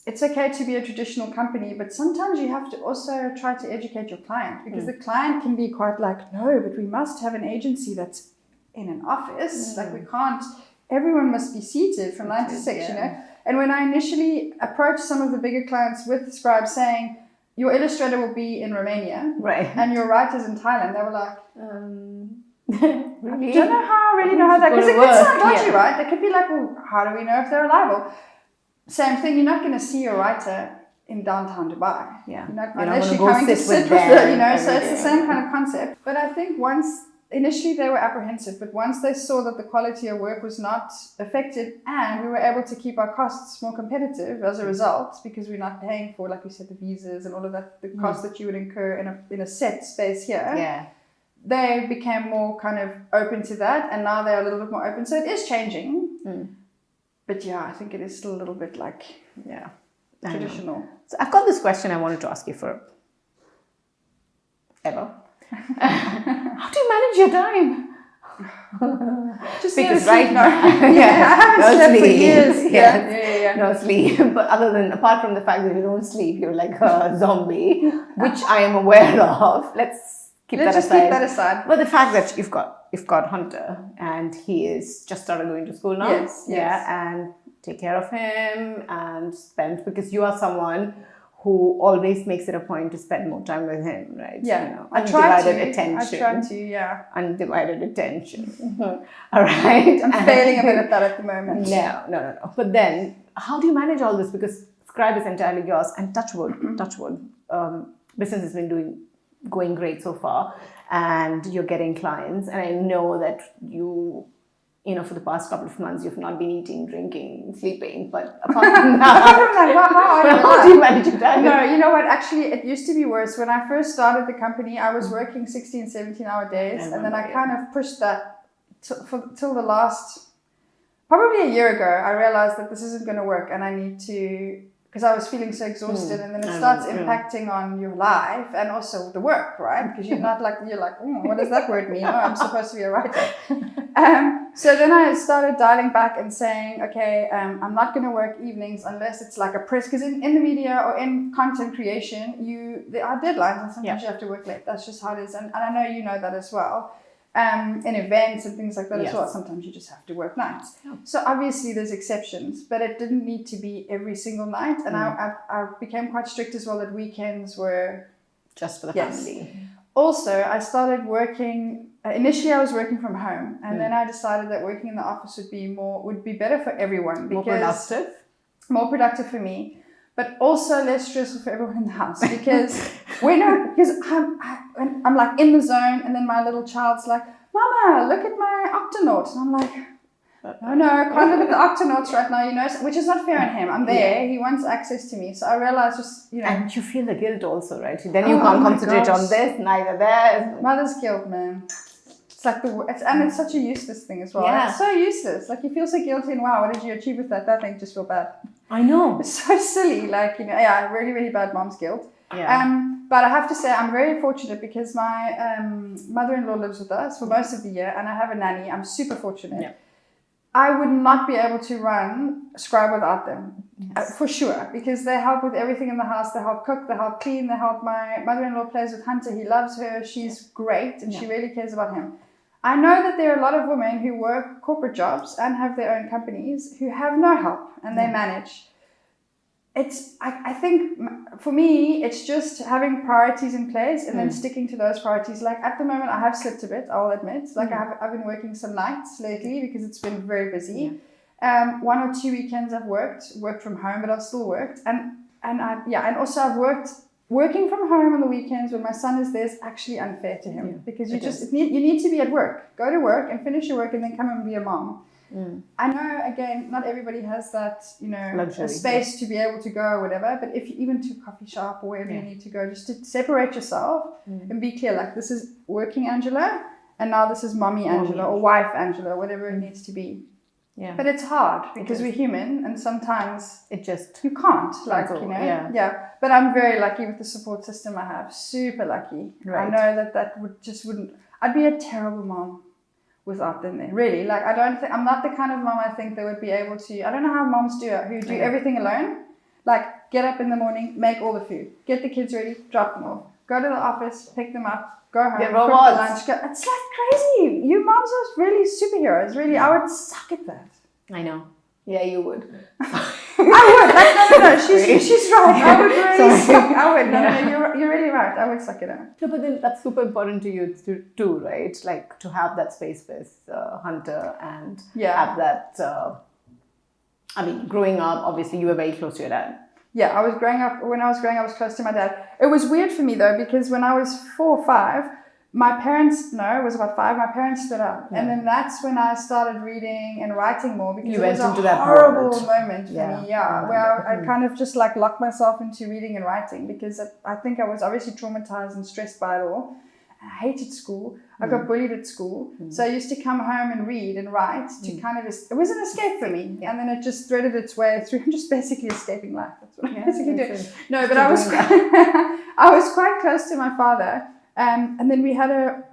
It's okay to be a traditional company, but sometimes you have to also try to educate your client, because the client can be quite like, no, but we must have an agency that's in an office. Like we can't, everyone must be seated from 9 to 6, you know? And when I initially approached some of the bigger clients with Scribe saying, your illustrator will be in Romania, Right. and your writer's in Thailand. They were like, really? I don't know how I really know how that, because it could sound dodgy, right? They could be like, well, how do we know if they're reliable? Same thing, you're not going to see your writer in downtown Dubai. Yeah. Unless you're coming to sit with her, so it's the same kind of concept. But I think initially they were apprehensive, but once they saw that the quality of work was not affected and we were able to keep our costs more competitive as a result, because we're not paying for, like we said, the visas and all of that, the cost that you would incur in a set space here. Yeah. They became more kind of open to that, and now they're a little bit more open. So it is changing. But yeah, I think it is still a little bit like, traditional. So I've got this question I wanted to ask you for ever. How do you manage your time? Just because right now, I haven't slept for years. Yeah. No sleep. But apart from the fact that you don't sleep, you're like a zombie, which I am aware of. Let's keep that aside. But the fact that you've got Hunter and he is just started going to school now. Yes. And take care of him and spend, because you are someone who always makes it a point to spend more time with him, right? Yeah. Undivided attention. I try to, yeah. Undivided attention. All right. I'm failing a bit at that at the moment. No. But then, how do you manage all this? Because Scribe is entirely yours, and touch wood, business has been going great so far, and you're getting clients. And I know that for the past couple of months, you've not been eating, drinking, sleeping, but apart from that, how do you manage your time? No, you know what? Actually, it used to be worse. When I first started the company, I was working 16, 17-hour days, and then I kind of pushed that till the last, probably a year ago, I realized that this isn't going to work, and I need to, because I was feeling so exhausted, and then it starts impacting on your life and also the work, right? Because you're like, what does that word mean? Oh, I'm supposed to be a writer. So then I started dialing back and saying, okay, I'm not going to work evenings unless it's like a press, because in the media or in content creation, there are deadlines, and sometimes you have to work late. That's just how it is. And I know you know that as well. In events and things like that as well, sometimes you just have to work nights. So obviously there's exceptions, but it didn't need to be every single night. And I became quite strict as well that weekends were just for the family. Also, I started working, initially I was working from home, and then I decided that working in the office would be better for everyone, because more productive for me, but also less stressful for everyone in the house, because I'm like in the zone, and then my little child's like, Mama, look at my Octonauts. And I'm like, no, I can't look at the Octonauts right now, which is not fair on him. I'm there. He wants access to me. So I realized And you feel the guilt also, right? Then you can't concentrate on this, neither there. Mother's guilt, man. It's like it's such a useless thing as well. Yeah. It's so useless. Like, you feel so guilty, and wow, what did you achieve with that? That thing just feel bad. I know. It's so silly. Like, really, really bad mom's guilt. Yeah. But I have to say, I'm very fortunate, because my mother-in-law lives with us for most of the year, and I have a nanny. I'm super fortunate. Yeah. I would not be able to run Scribe without them, for sure, because they help with everything in the house. They help cook, they help clean, they help. My mother-in-law plays with Hunter. He loves her. She's great, and she really cares about him. I know that there are a lot of women who work corporate jobs and have their own companies who have no help, and they manage. I think for me, it's just having priorities in place and then sticking to those priorities. Like, at the moment, I have slipped a bit, I'll admit. Like, I've been working some nights lately because it's been very busy. 1 or 2 weekends I've worked from home, but I've still worked. And also I've working from home on the weekends when my son is there is actually unfair to him, because you need to be at work. Go to work and finish your work, and then come and be a mom. I know, again, not everybody has that, luxury, a space to be able to go or whatever, but if you even to a coffee shop or wherever you need to go, just to separate yourself and be clear, like, this is working Angela, and now this is mommy Angela or wife Angela, whatever it needs to be. Yeah. But it's hard, because we're human, and sometimes you can't, But I'm very lucky with the support system I have. Super lucky. Right. I know that wouldn't. I'd be a terrible mom without them there. Really, like, I'm not the kind of mom I think that would be able to. I don't know how moms do it, who do everything alone. Like, get up in the morning, make all the food, get the kids ready, drop them off, go to the office, pick them up, go home, cook the lunch. It's like crazy. You moms are really superheroes. Really, I would suck at that. I know. Yeah, you would. I would. No. She's right. I would really suck. I would. No. You're really right. I would suck it out. No, but then that's super important to you too, right? Like to have that space with Hunter and have that. I mean, growing up, obviously, you were very close to your dad. Yeah, I was growing up. When I was growing up, I was close to my dad. It was weird for me though, because when I was 4 or 5, my parents, it was about 5, my parents split up. And then that's when I started reading and writing more, because it was a horrible moment for me. Yeah, where I kind of just like locked myself into reading and writing, because I think I was obviously traumatized and stressed by it all. I hated school. I got bullied at school. So I used to come home and read and write to kind of, it was an escape for me. And then it just threaded its way through. I'm just basically escaping life. That's what I basically do. No, but I was quite close to my father. And then we had a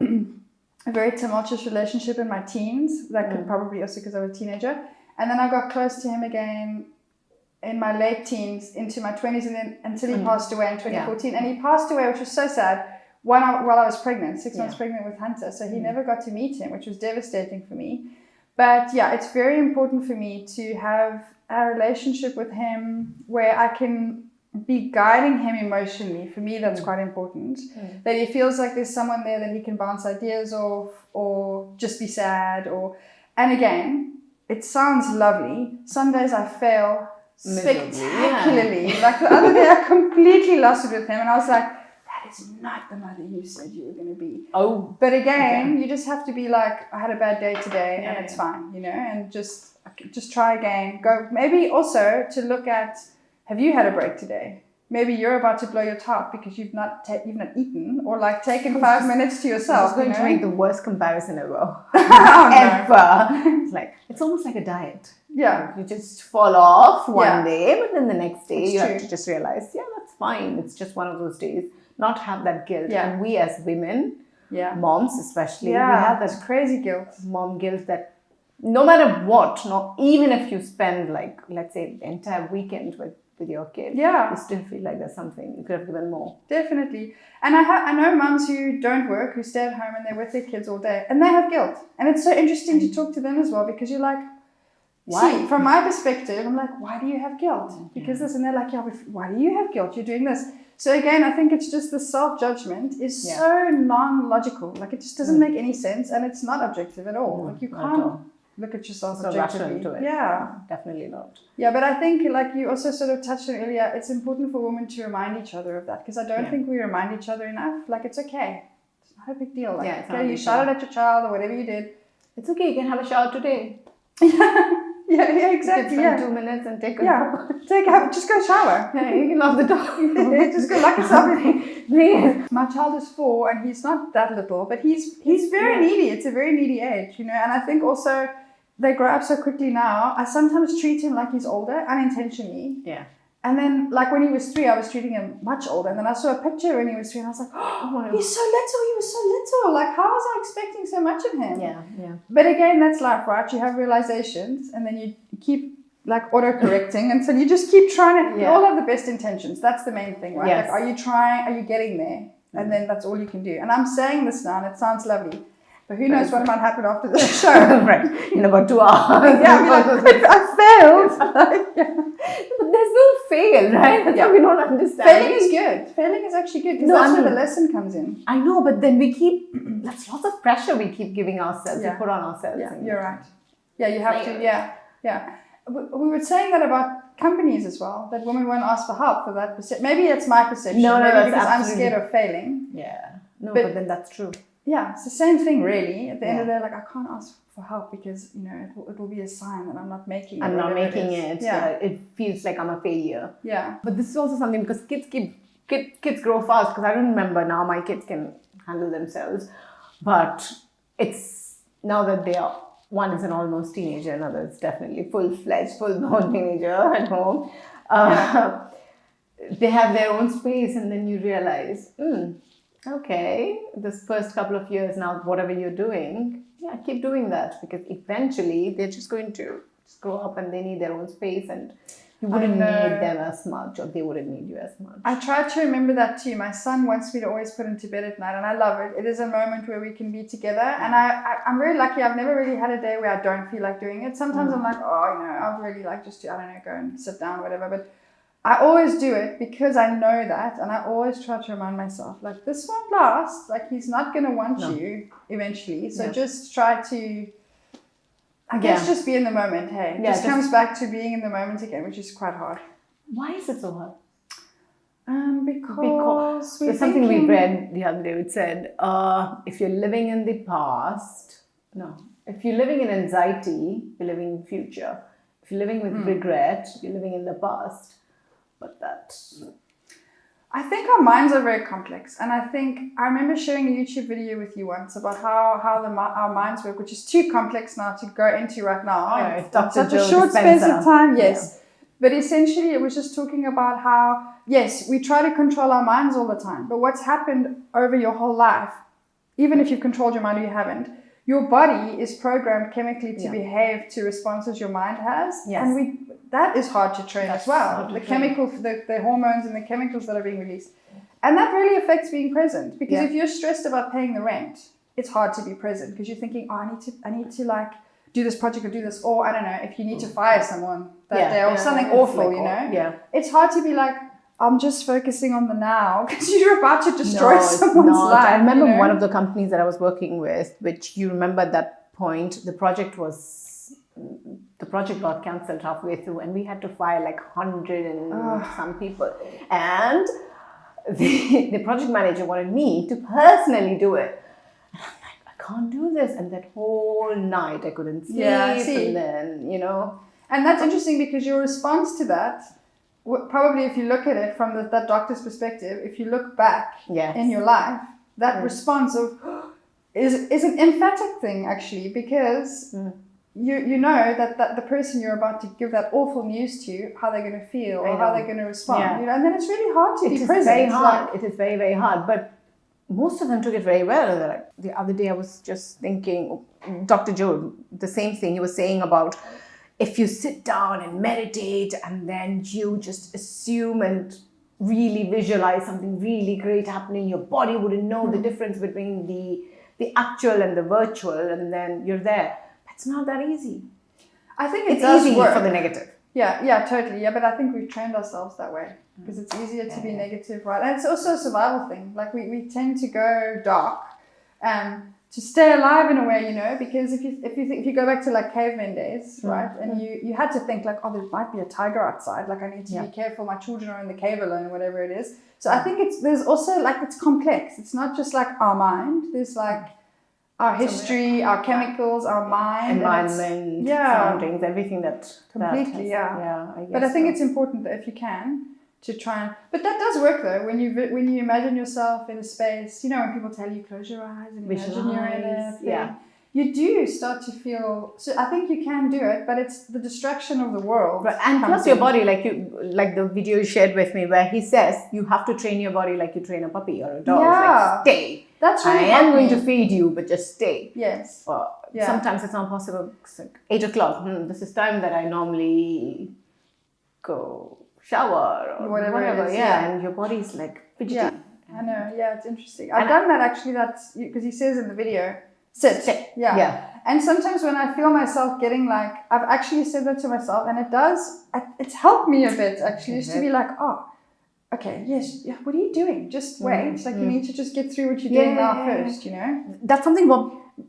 very tumultuous relationship in my teens. That could probably also because I was a teenager. And then I got close to him again in my late teens into my 20s, and then until he passed away in 2014. And he passed away, which was so sad. While I was pregnant, 6 months pregnant with Hunter. So he never got to meet him, which was devastating for me. But yeah, it's very important for me to have a relationship with him where I can be guiding him emotionally. For me, that's quite important. That he feels like there's someone there that he can bounce ideas off, or just be sad. And again, it sounds lovely. Some days I fail spectacularly. Like the other day, I completely lost it with him. And I was like, is not the mother you said you were going to be. But again, you just have to be like, I had a bad day today, and it's fine, and just try again. Go, maybe also to look at, have you had a break today? Maybe you're about to blow your top because you've not eaten, or like taken 5 minutes to yourself. It's going to make the worst comparison ever. Ever. It's like, it's almost like a diet. Yeah. You just fall off one day, but then the next day you have to just realize, that's fine. It's just one of those days. Not have that guilt. And we as women, moms especially, we have that crazy guilt. Mom guilt that no matter what, even if you spend like, let's say, the entire weekend with your kid, you still feel like there's something you could have given more. Definitely. And I know mums who don't work, who stay at home and they're with their kids all day, and they have guilt. And it's so interesting to talk to them as well, because you're like, why? See, from my perspective, I'm like, why do you have guilt? Because this, and they're like, but why do you have guilt? You're doing this. So again, I think it's just the self-judgment is so non-logical. Like it just doesn't make any sense, and it's not objective at all. Like you can't look at yourself objectively. To it. Yeah. Definitely not. Yeah, but I think like you also sort of touched on earlier, it's important for women to remind each other of that, because I don't think we remind each other enough. Like it's okay. It's not a big deal. Like okay, you shouted at your child or whatever you did. It's okay, you can have a shower today. Yeah, exactly. You can spend 2 minutes and take a just go shower. Yeah, you can lock the door. Just go lock yourself. My child is 4 and he's not that little, but he's very needy. It's a very needy age, And I think also they grow up so quickly now. I sometimes treat him like he's older, unintentionally. Yeah. And then, like when he was 3, I was treating him much older. And then I saw a picture when he was 3, and I was like, oh, he's so little. He was so little. Like, how was I expecting so much of him? Yeah. But again, that's life, right? You have realizations, and then you keep like auto-correcting until you just keep trying to. You all have the best intentions. That's the main thing, right? Yes. Like, are you trying? Are you getting there? And then that's all you can do. And I'm saying this now, and it sounds lovely. But who knows what might happen after the show? Right. In about 2 hours. I failed. But there's no fail, right? That's what we don't understand. Failing is good. Failing is actually good, because that's where the lesson comes in. I know, but then we keep, that's lots of pressure we keep giving ourselves, we put on ourselves. Yeah, you're right. Yeah, you have to, yeah. We were saying that about companies as well, that women won't ask for help for that. Maybe it's my perception. Maybe because I'm scared of failing. Yeah. No, but then that's true. Yeah, it's the same thing really. At the end of the day, like I can't ask for help because, it will be a sign that I'm not making it. I'm not making it. Yeah. It feels like I'm a failure. Yeah. But this is also something, because kids grow fast, because I don't remember now my kids can handle themselves. But it's now that they are, one is an almost teenager, another is definitely full-fledged, full-blown teenager at home. They have their own space, and then you realize, okay, this first couple of years now, whatever you're doing, keep doing that, because eventually they're just going to grow up and they need their own space, and You wouldn't I know. need them as much, or they wouldn't need you as much. I try to remember that too. My son wants me to always put him to bed at night, and I love it. It is a moment where we can be together, and I'm very lucky. I've never really had a day where I don't feel like doing it. Sometimes I'm like, I'd really like just to, I don't know, go and sit down or whatever, but I always do it because I know that, and I always try to remind myself, like, this won't last. Like, he's not going to want you eventually, so just try to, I guess, just be in the moment, hey? Just comes back to being in the moment again, which is quite hard. Why is it so hard? Because there's something we read the other day. It said, if you're living in the past, if you're living in anxiety, you're living in the future. If you're living with regret, you're living in the past. But I think our minds are very complex, and I remember sharing a YouTube video with you once about how our minds work, which is too complex now to go into right now. It's Dr. Such Joe a short space of time, yes. Yeah. But essentially, it was just talking about how, yes, we try to control our minds all the time, but what's happened over your whole life, even if you've controlled your mind or you haven't, your body is programmed chemically to behave to responses your mind has, and that is hard to train as well. The chemicals, the hormones and the chemicals that are being released, and that really affects being present. Because if you're stressed about paying the rent, it's hard to be present because you're thinking, I need to like do this project or do this, or I don't know, if you need to fire someone that day or something awful, you know. Yeah, it's hard to be like, I'm just focusing on the now because you're about to destroy someone's life. I remember one of the companies that I was working with, which you remember at that point, the project got cancelled halfway through, and we had to fire like 100 and some people. And the project manager wanted me to personally do it. And I'm like, I can't do this. And that whole night I couldn't sleep. And then, you know. And that's interesting because your response to that, probably if you look at it from that doctor's perspective, if you look back in your life, that response of is an emphatic thing actually, because you know that the person you're about to give that awful news to, how they're going to feel or how they're going to respond. You know, and then it's really hard to be present. Very hard. It is very, very hard. But most of them took it very well. Like, the other day I was just thinking, Dr. Joe, the same thing he was saying about, if you sit down and meditate and then you just assume and really visualize something really great happening, your body wouldn't know the difference between the actual and the virtual, and then you're there. It's not that easy. I think it's easy for the negative. Yeah, totally. Yeah, but I think we've trained ourselves that way because it's easier to be negative, right? And it's also a survival thing. Like we tend to go dark to stay alive in a way, you know, because if you go back to like caveman days, right, and you had to think like, oh, there might be a tiger outside, like I need to be careful, my children are in the cave alone, whatever it is. So I think there's also like, it's complex. It's not just like our mind. There's like our history, our chemicals, our mind, environment, surroundings, everything that completely, I guess. But I think it's important that if you can, to try and, but that does work though, when you imagine yourself in a space, you know, when people tell you close your eyes and imagine you're in a thing, you do start to feel, so I think you can do it, but it's the distraction of the world. Right. And plus your body, like the video you shared with me where he says you have to train your body like you train a puppy or a dog. It's like, stay. That's really I am going to feed you, but just stay. Yes. Sometimes it's not possible. It's like 8 o'clock. This is time that I normally go shower or whatever it is, and your body's like fidgety. I know. Yeah, it's interesting. I've done that actually. That's because he says in the video, sit. And sometimes when I feel myself getting like, I've actually said that to myself, and it's helped me a bit actually, just to be like, oh, okay, yes, what are you doing? Just wait. It's like you need to just get through what you're doing now first, you know? That's something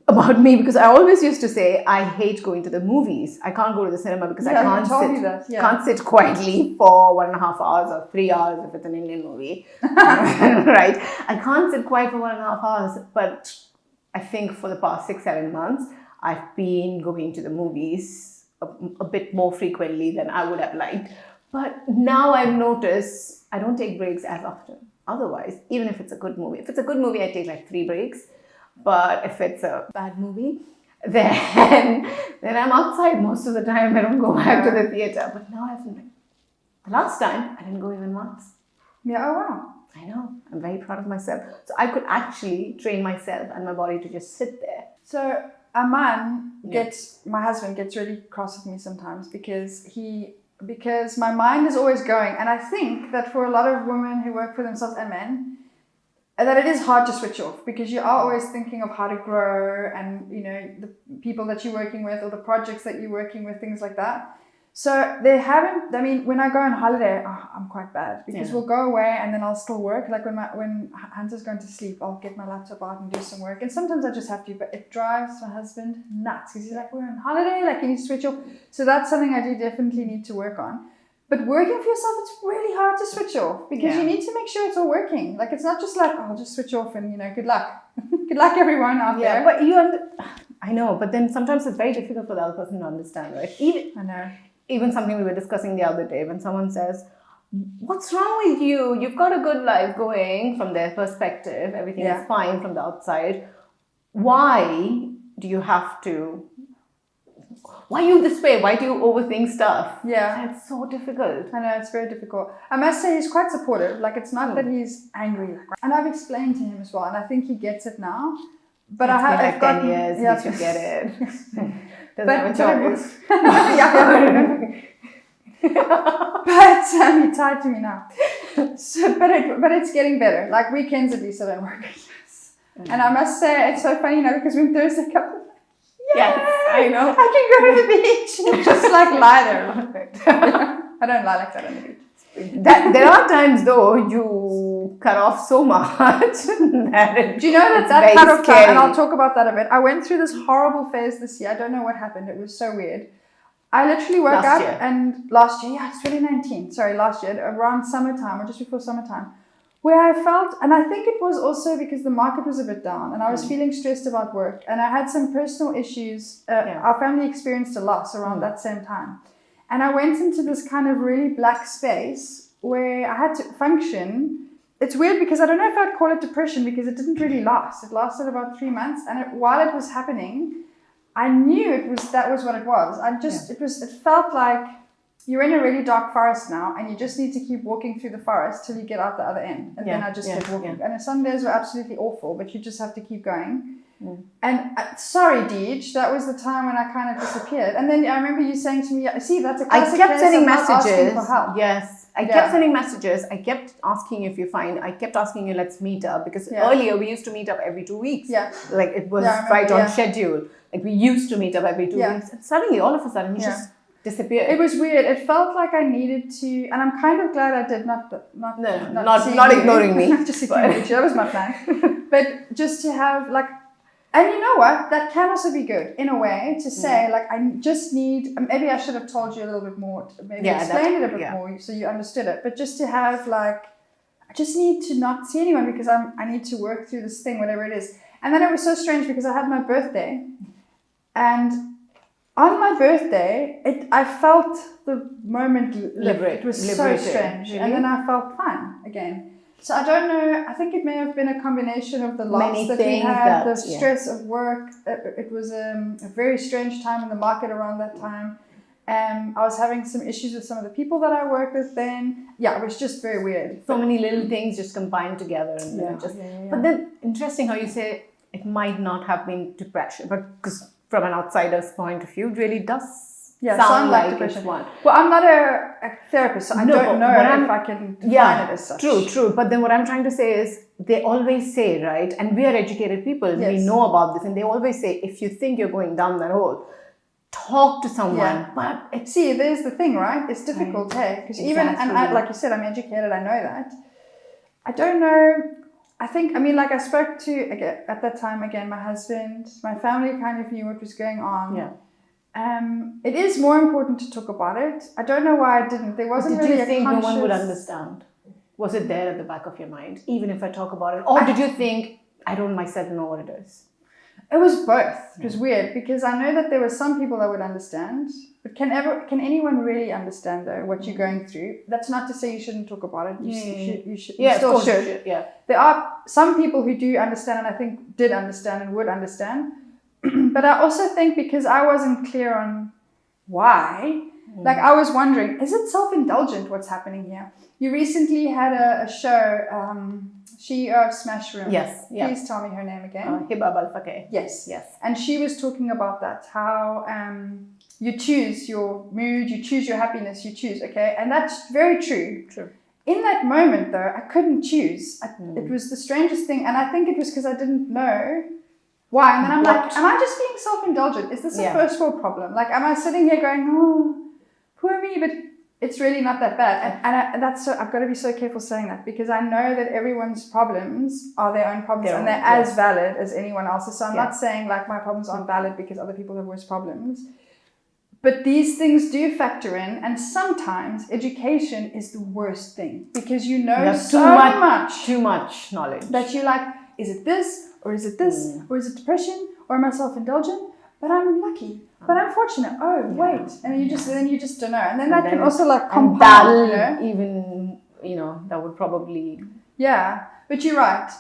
about me, because I always used to say I hate going to the movies. I can't go to the cinema because I can't sit quietly for 1.5 hours or 3 hours if it's an Indian movie. Right? I can't sit quiet for 1.5 hours. But I think for the past 6-7 months, I've been going to the movies a bit more frequently than I would have liked. But now I've noticed I don't take breaks as often. Otherwise, even if it's a good movie. If it's a good movie, I take like 3 breaks. But if it's a bad movie, then I'm outside most of the time. I don't go back to the theater. But now I've been like, the last time I didn't go even once. Yeah, oh wow. I know. I'm very proud of myself. So I could actually train myself and my body to just sit there. So my husband gets really cross with me sometimes because he because my mind is always going. And I think that for a lot of women who work for themselves and men, that it is hard to switch off because you are always thinking of how to grow and, you know, the people that you're working with or the projects that you're working with, things like that. So they haven't, I mean, when I go on holiday, I'm quite bad because we'll go away and then I'll still work. Like when Hunter's going to sleep, I'll get my laptop out and do some work. And sometimes I just have to, but it drives my husband nuts because he's like, we're on holiday, like can you switch off? So that's something I do definitely need to work on. But working for yourself, it's really hard to switch off because you need to make sure it's all working. Like it's not just like, oh, I'll just switch off and, you know, good luck. Good luck everyone out there. But I know, but then sometimes it's very difficult for the other person to understand, right? Even something we were discussing the other day when someone says, what's wrong with you? You've got a good life going from their perspective. Everything is fine from the outside. Why do you have to... Why are you this way? Why do you overthink stuff? Yeah. It's so difficult. I know, it's very difficult. I must say he's quite supportive. Like, it's not that he's angry. And I've explained to him as well, and I think he gets it now. But I've got 10 years, you should get it. Doesn't have a choice. But he tied to me now. So, but it's getting better. Like, weekends at least I don't work. And I must say, it's so funny, you know, because when Thursday comes, yes, I know. I can go to the beach and just like lie there. I don't lie like that on the beach. There are times though you cut off so much that do you know that cut off time, and I'll talk about that a bit. I went through this horrible phase this year. I don't know what happened. It was so weird. I literally woke up and last year, it's 2019. Sorry, last year, around summertime or just before summertime, where I felt, and I think it was also because the market was a bit down and I was feeling stressed about work and I had some personal issues. Our family experienced a loss around that same time. And I went into this kind of really black space where I had to function. It's weird because I don't know if I'd call it depression because it didn't really last. It lasted about 3 months. And while it was happening, I knew that was what it was. It felt like you're in a really dark forest now and you just need to keep walking through the forest till you get out the other end. And then I just kept walking. And some days were absolutely awful, but you just have to keep going. And sorry, Dij, that was the time when I kind of disappeared. And then I remember you saying to me, see, that's a classic I kept case sending of not asking messages. for help. Yes, I kept sending messages. I kept asking you if you're fine. I kept asking you, let's meet up. Because earlier we used to meet up every 2 weeks. Like it was right on schedule. Like we used to meet up every 2 weeks. And suddenly, all of a sudden, you just disappeared. It was weird. It felt like I needed to, and I'm kind of glad I did not ignoring me. Just ignoring you. That was my plan. But just to have like, and you know what? That can also be good in a way to say like I just need. Maybe I should have told you a little bit more. Maybe explained it a bit more so you understood it. But just to have like, I just need to not see anyone because I need to work through this thing, whatever it is. And then it was so strange because I had my birthday, and on my birthday, I felt the moment lift. It was so strange. Really? And then I felt fine again. So I don't know. I think it may have been a combination of the loss that we had, the stress of work. It was a very strange time in the market around that time. I was having some issues with some of the people that I work with then. Yeah, it was just very weird. So many little things just combined together. And But then, interesting how you say it might not have been depression, but because from an outsider's point of view, it really does sound like depression. Well, I'm not a therapist, so I don't know if I can define it as such. True. But then what I'm trying to say is, they always say, right, and we are educated people, we know about this, and they always say, if you think you're going down that hole, talk to someone. But there's the thing, right? It's difficult, hey? Because like you said, I'm educated, I know that. I don't know. I spoke to, again, at that time, again, my husband, my family kind of knew what was going on. It is more important to talk about it. I don't know why I didn't. There wasn't really a conscious... Did you think no one would understand? Was it there at the back of your mind, even if I talk about it? Or did you think, I don't myself know what it is? It was both. It was weird because I know that there were some people that would understand, but can anyone really understand though what you're going through? That's not to say you shouldn't talk about it. You still should. There are some people who do understand, and I think did understand and would understand. But I also think because I wasn't clear on why, like I was wondering, is it self-indulgent what's happening here? You recently had a show, CEO of Smash Room. Yes. Please tell me her name again. Hiba Balfake. Yes. And she was talking about that, how You choose your mood, you choose your happiness, you choose, okay? And that's very true. True. In that moment, though, I couldn't choose. It was the strangest thing. And I think it was because I didn't know why. And then I'm like, am I just being self-indulgent? Is this a first world problem? Like, am I sitting here going, oh, poor me? But it's really not that bad. And that's so, I've got to be so careful saying that, because I know that everyone's problems are their own problems, and they're as valid as anyone else's. So I'm not saying like my problems aren't valid because other people have worse problems. But these things do factor in, and sometimes education is the worst thing, because you know so too much knowledge that you're like, is it this, or is it this, or is it depression, or am I self-indulgent? But I'm lucky, but I'm fortunate. Oh, wait, and you just don't know, and then that can also like compound. Even that would probably But you're right.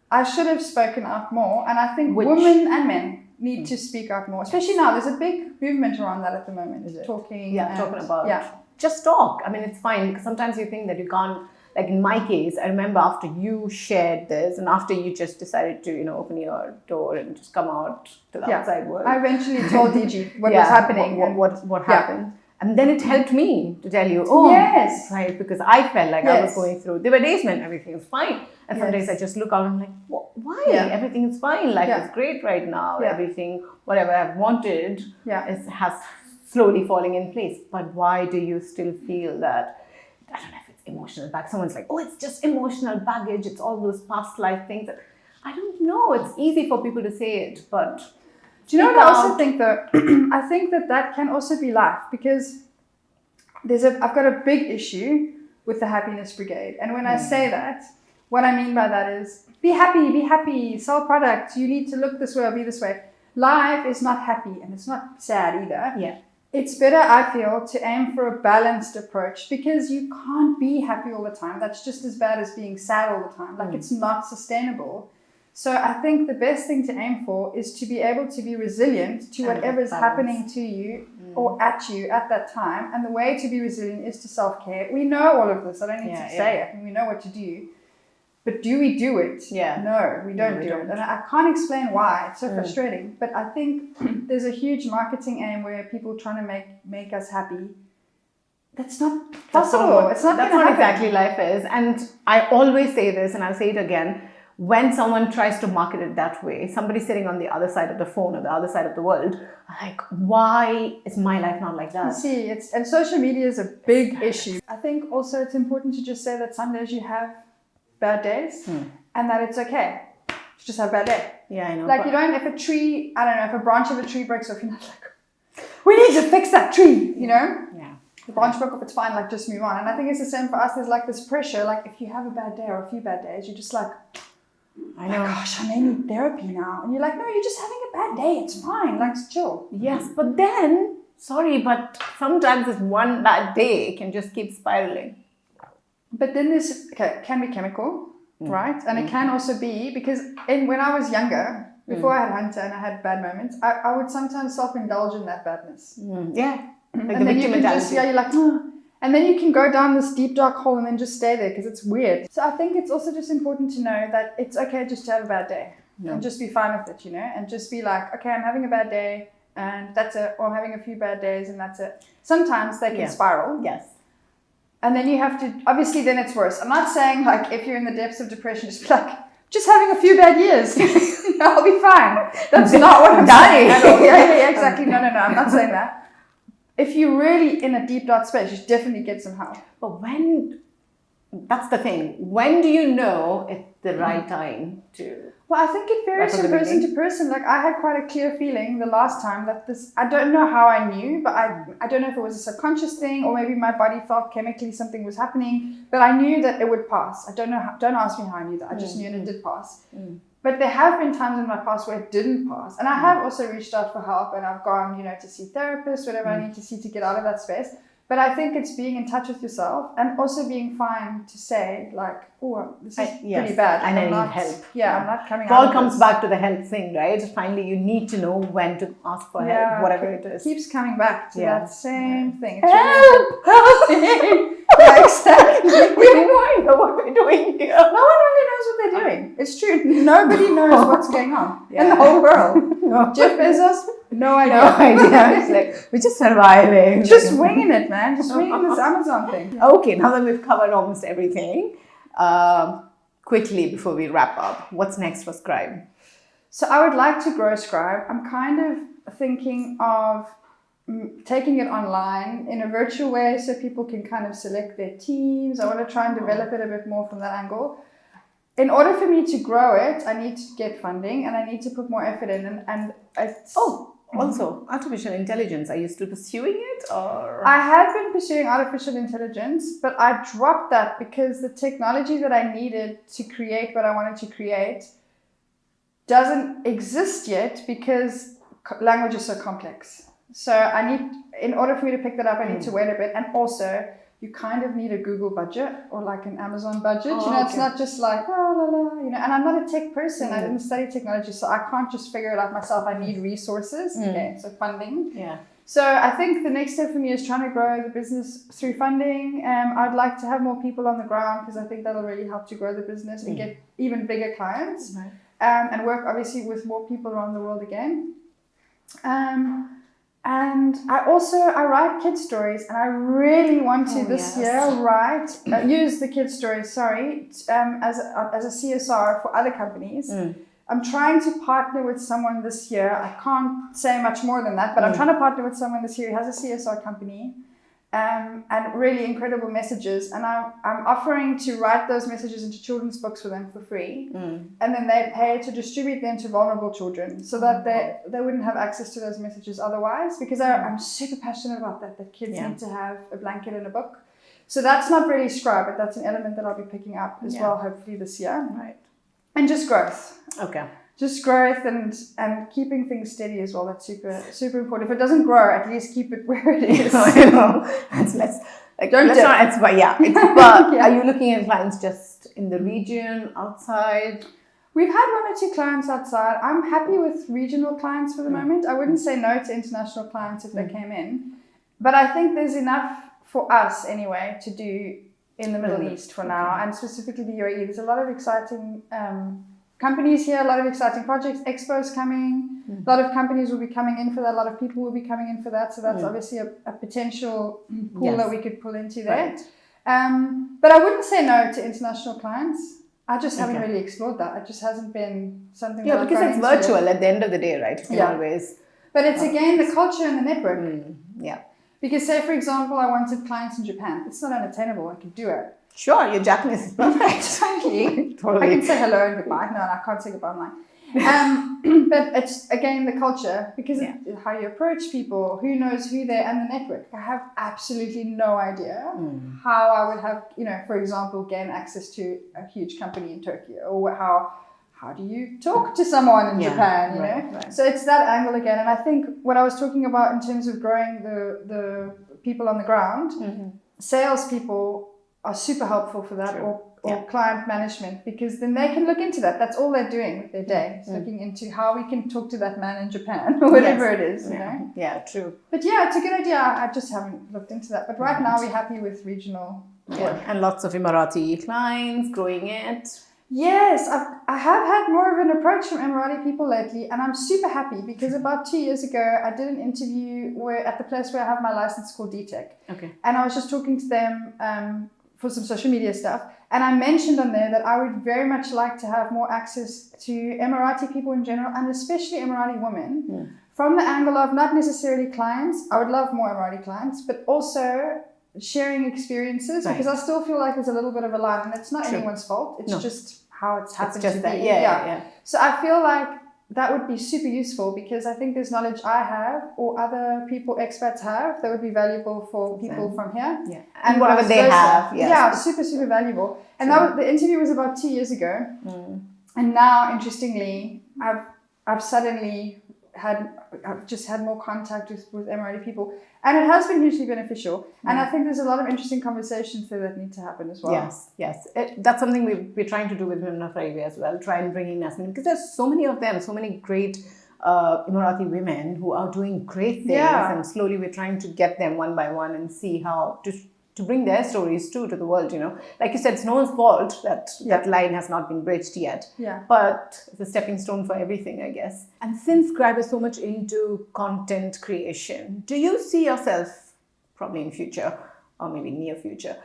I should have spoken up more, and I think women and men need to speak out more, especially now. There's a big movement around that at the moment. Talking about just talk. I mean, it's fine, because sometimes you think that you can't. Like in my case, I remember after you shared this, and after you just decided to open your door and just come out to the outside world, I eventually told Diji what was happening, what happened. And then it helped me to tell you, right, because I felt like I was going through. There were days when everything is fine, and some days I just look out and I'm like, why? Everything is fine. Life is great right now. Everything, whatever I've wanted, has slowly falling in place. But why do you still feel that? I don't know if it's emotional baggage. Someone's like, oh, it's just emotional baggage. It's all those past life things. I don't know. It's easy for people to say it, but. Do you know what I also think though? I think that can also be life, because I've got a big issue with the happiness brigade. And when I say that, what I mean by that is be happy, sell products, you need to look this way or be this way. Life is not happy, and it's not sad either. Yeah. It's better, I feel, to aim for a balanced approach, because you can't be happy all the time. That's just as bad as being sad all the time. Like, it's not sustainable. So I think the best thing to aim for is to be able to be resilient to whatever is happening to you or at you at that time. And the way to be resilient is to self-care. We know all of this. I don't need to say it. We know what to do. But do we do it? No, we don't do it. And I can't explain why. It's so frustrating. But I think there's a huge marketing aim where people are trying to make us happy. That's not possible. That's not exactly life is. And I always say this, and I'll say it again. When someone tries to market it that way, somebody sitting on the other side of the phone or the other side of the world, like, why is my life not like that? See, and social media is a big issue. I think also it's important to just say that some days you have bad days and that it's okay to just have a bad day. Yeah, I know. Like, if a branch of a tree breaks off, you're not like, we need to fix that tree, Yeah. The branch broke off, it's fine, like, just move on. And I think it's the same for us. There's like this pressure, like, if you have a bad day or a few bad days, you're just like, I know. Gosh, I may need therapy now. And you're like, no, you're just having a bad day. It's fine. Like, chill. Yes, but then, but sometimes this one bad day can just keep spiraling. But then can be chemical, right? And it can also be, because when I was younger, before I had Hunter and I had bad moments, I would sometimes self-indulge in that badness. Yeah. Like and then you can just, you're like, and then you can go down this deep dark hole and then just stay there because it's weird. So I think it's also just important to know that it's okay just to have a bad day and just be fine with it, and just be like, okay, I'm having a bad day and that's it, or I'm having a few bad days and that's it. Sometimes they can spiral. Yes. And then you have to, obviously then it's worse. I'm not saying like if you're in the depths of depression, just be like, just having a few bad years, I'll be fine. That's not what I'm saying at all. Yeah, exactly. No, I'm not saying that. If you're really in a deep dark space, you should definitely get some help. But that's the thing. When do you know it's the right time to? Well, I think it varies from person to person. Like, I had quite a clear feeling the last time that I don't know how I knew, but I don't know if it was a subconscious thing or maybe my body felt chemically something was happening, but I knew that it would pass. I don't know don't ask me how I knew that. I just knew it did pass. But there have been times in my past where it didn't pass. And I have also reached out for help and I've gone, to see therapists, whatever I need to see to get out of that space. But I think it's being in touch with yourself and also being fine to say, like, oh, this is pretty bad. And I need help. Yeah, I'm not coming out. It all comes back to the help thing, right? Finally, you need to know when to ask for help, whatever it is. It keeps coming back to that same thing. Help! Yeah, exactly. We have no idea what we're doing here. No one really knows what they're doing. It's true. Nobody knows what's going on in the whole world. Jeff Bezos, No idea. No idea. It's like, we're just surviving. Just winging it, man. Just winging this Amazon thing. Okay, now that we've covered almost everything, quickly before we wrap up, what's next for Scribe? So I would like to grow Scribe. I'm kind of thinking of taking it online in a virtual way so people can kind of select their teams. I want to try and develop it a bit more from that angle. In order for me to grow it, I need to get funding and I need to put more effort in. And Also, artificial intelligence. Are you still pursuing it, or? I had been pursuing artificial intelligence, but I dropped that because the technology that I needed to create what I wanted to create doesn't exist yet because language is so complex. So in order for me to pick that up, I need to wait a bit. And also, you kind of need a Google budget or like an Amazon budget. It's not just like, and I'm not a tech person. I didn't study technology, so I can't just figure it out myself. I need resources. Okay, so funding. Yeah. So I think the next step for me is trying to grow the business through funding. I'd like to have more people on the ground because I think that'll really help to grow the business and get even bigger clients. Right. And work obviously with more people around the world again. And I write kid stories, and I really want to this year use the kid stories, as a CSR for other companies. I'm trying to partner with someone this year. I can't say much more than that, but I'm trying to partner with someone this year who has a CSR company. And really incredible messages, and I'm offering to write those messages into children's books for them for free, and then they pay to distribute them to vulnerable children so that they wouldn't have access to those messages otherwise, because I'm super passionate about that kids need to have a blanket and a book. So that's not really Scribe, but that's an element that I'll be picking up as well, hopefully this year. Right. And just growth. Okay. Just growth and keeping things steady as well. That's super, super important. If it doesn't grow, at least keep it where it is. Are you looking at clients just in the region, outside? We've had 1 or 2 clients outside. I'm happy with regional clients for the moment. I wouldn't say no to international clients if they came in. But I think there's enough for us anyway to do in the Middle East for now, and specifically the UAE. There's a lot of exciting companies here, a lot of exciting projects, expos coming, a lot of companies will be coming in for that, a lot of people will be coming in for that, so that's obviously a potential pool that we could pull into there. But I wouldn't say no to international clients. I just haven't really explored that. It just hasn't been something that I've because it's virtual at the end of the day, right? Always. But it's again the culture and the network. Yeah. Because say, for example, I wanted clients in Japan. It's not unattainable. I could do it. Sure, your Japanese is perfect. Totally. Totally. I can say hello and goodbye. No, I can't say goodbye online. But it's, again, the culture. Because of how you approach people, who knows who they are, and the network. I have absolutely no idea how I would have, for example, gain access to a huge company in Turkey. Or how do you talk to someone in Japan, Right. So it's that angle again. And I think what I was talking about in terms of growing the people on the ground, salespeople are super helpful for that, or client management, because then they can look into that. That's all they're doing with their day, looking into how we can talk to that man in Japan or whatever it is, you know? Yeah, true. But yeah, it's a good idea. I just haven't looked into that. But right now we're happy with regional work. And lots of Emirati clients, growing it. Yes, I have had more of an approach from Emirati people lately, and I'm super happy because about 2 years ago, I did an interview at the place where I have my license called DTech. Okay. And I was just talking to them for some social media stuff. And I mentioned on there that I would very much like to have more access to Emirati people in general, and especially Emirati women, from the angle of not necessarily clients. I would love more Emirati clients, but also sharing experiences, because I still feel like there's a little bit of a line, and it's not anyone's fault. It's just how it's happened to be. Yeah. So I feel like that would be super useful, because I think there's knowledge I have or other people, expats have, that would be valuable for people from here. Yeah. And whatever they have. Yes. Yeah, super, super valuable. And the interview was about 2 years ago. And now, interestingly, I've suddenly I've just had more contact with Emirati people, and it has been hugely beneficial. And I think there's a lot of interesting conversations there that need to happen as well. Yes. That's something we're trying to do with Women of Railway as well. Try and bring in as many, because there's so many of them, so many great Emirati women who are doing great things, and slowly we're trying to get them one by one and see how to to bring their stories too to the world, you know. Like you said, it's no one's fault that that line has not been bridged yet. Yeah. But it's a stepping stone for everything, I guess. And since Scribe is so much into content creation, do you see yourself, probably in future or maybe near future,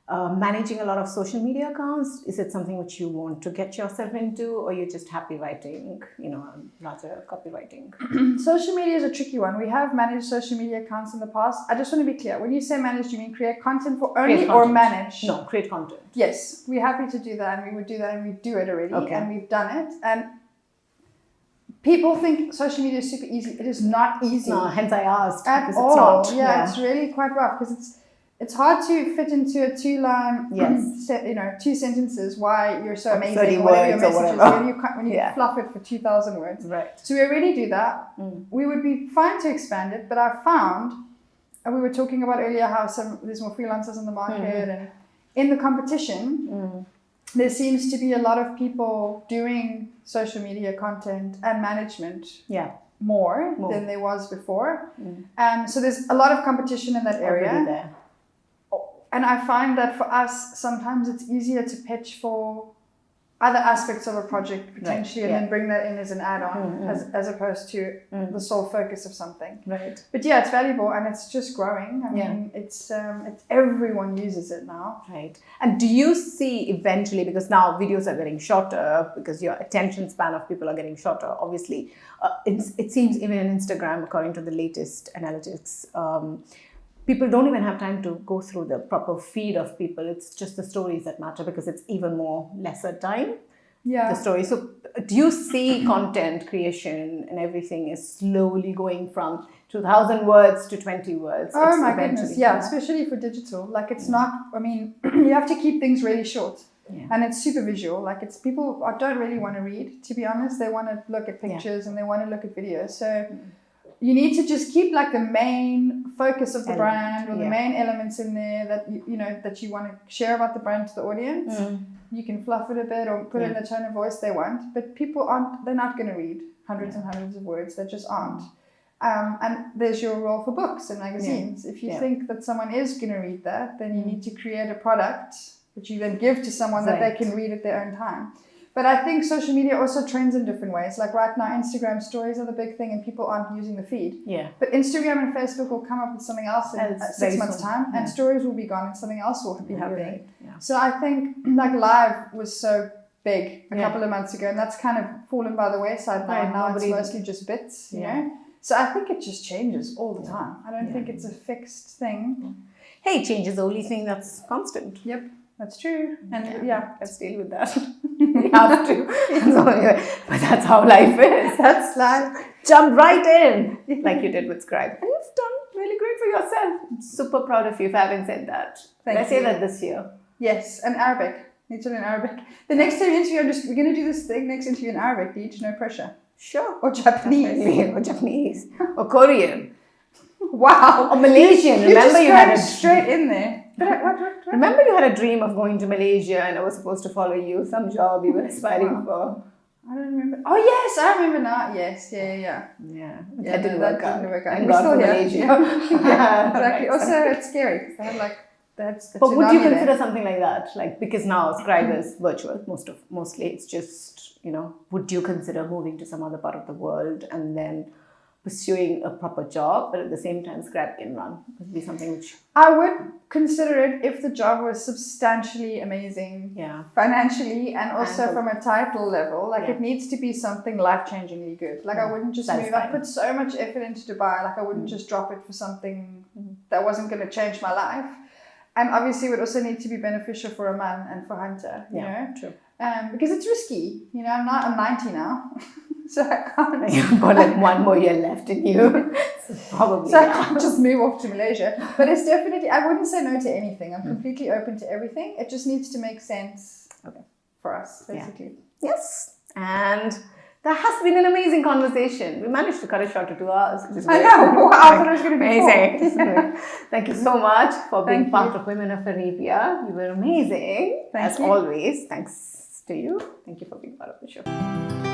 managing a lot of social media accounts? Is it something which you want to get yourself into, or you're just happy writing, you know, rather copywriting? Social media is a tricky one. We have managed social media accounts in the past. I just want to be clear. When you say manage, you mean create content for only or manage? No, create content. Yes, we're happy to do that, and we would do that, and we do it already, and we've done it. And people think social media is super easy. It is not easy. No, hence I asked. At all. It's not. Yeah, it's really quite rough because it's hard to fit into a 2-line, you know, 2 sentences why you're so amazing. 30 whatever your words or message whatever. when you fluff it for 2,000 words. Right. So we already do that. We would be fine to expand it, but I found, and we were talking about earlier how there's more freelancers in the market, and in the competition, there seems to be a lot of people doing social media content and management. More than there was before. So there's a lot of competition in that area. Already there. And I find that for us, sometimes it's easier to pitch for other aspects of a project potentially, and then bring that in as an add-on, as opposed to the sole focus of something. Right. But yeah, it's valuable, and it's just growing. I mean, it's everyone uses it now. Right. And do you see eventually, because now videos are getting shorter, because your attention span of people are getting shorter, obviously, it seems even on Instagram, according to the latest analytics, people don't even have time to go through the proper feed of people. It's just the stories that matter, because it's even more lesser time. The story. So do you see content creation and everything is slowly going from 2,000 words to 20 words? Oh my goodness. Yeah, especially for digital. Like it's not, I mean, you have to keep things really short. And it's super visual. Like it's people don't really want to read, to be honest. They want to look at pictures and they want to look at videos. So you need to just keep like the main focus of the brand, or the main elements in there that you know that you want to share about the brand to the audience. You can fluff it a bit or put it in the tone of voice they want, but people they're not going to read hundreds and hundreds of words. They just aren't. And there's your role for books and magazines. If you think that someone is going to read that, then you need to create a product that you then give to someone that they can read at their own time. But I think social media also trends in different ways. Like right now, Instagram stories are the big thing, and people aren't using the feed. But Instagram and Facebook will come up with something else in 6 months' time, and stories will be gone, and something else will be happening. So I think like live was so big a couple of months ago, and that's kind of fallen by the wayside now. Now it's mostly just bits, you know. So I think it just changes all the time. I don't think it's a fixed thing. Hey, change is the only thing that's constant. Yep. That's true. And let's deal with that. We have to. But that's how life is. That's life. Jump right in, like you did with Scribe. And you've done really great for yourself. I'm super proud of you if I haven't said that. Did I say that this year? Yes, and Arabic. Need to learn Arabic. The next time interview, we're going to do this thing, next interview in Arabic, Diji, no pressure. Sure. Or Japanese. Or Japanese. Or Korean. Wow. Or Malaysian. Remember you had straight in there. What? Remember you had a dream of going to Malaysia, and I was supposed to follow you, some job you were aspiring for. I don't remember. Oh yes, I remember now. Yes, yeah. That didn't work out. And we're still Malaysia. Exactly. Also, it's scary because they had like that's. But would you consider something like that? Like, because now Scribe is virtual, mostly it's just, you know. Would you consider moving to some other part of the world and then pursuing a proper job, but at the same time Scribe can run? It would be something which I would consider it if the job was substantially amazing, financially, and also from a title level. Like it needs to be something life-changingly good. Like I wouldn't just move. I put so much effort into Dubai. Like I wouldn't just drop it for something that wasn't going to change my life. And obviously, it would also need to be beneficial for a man and for Hunter. You know, true. Because it's risky. You know, I'm 90 now. So I can't. You've got like one more year left in you. Probably. So I can't just move off to Malaysia. But it's definitely, I wouldn't say no to anything. I'm completely open to everything. It just needs to make sense for us, basically. Yes. And that has been an amazing conversation. We managed to cut it short to 2 hours. Which is great. I know. Wow, I thought it was going to be amazing. Thank you so much for being part of Women of Arabia. You were amazing. As always. Thanks to you. Thank you for being part of the show.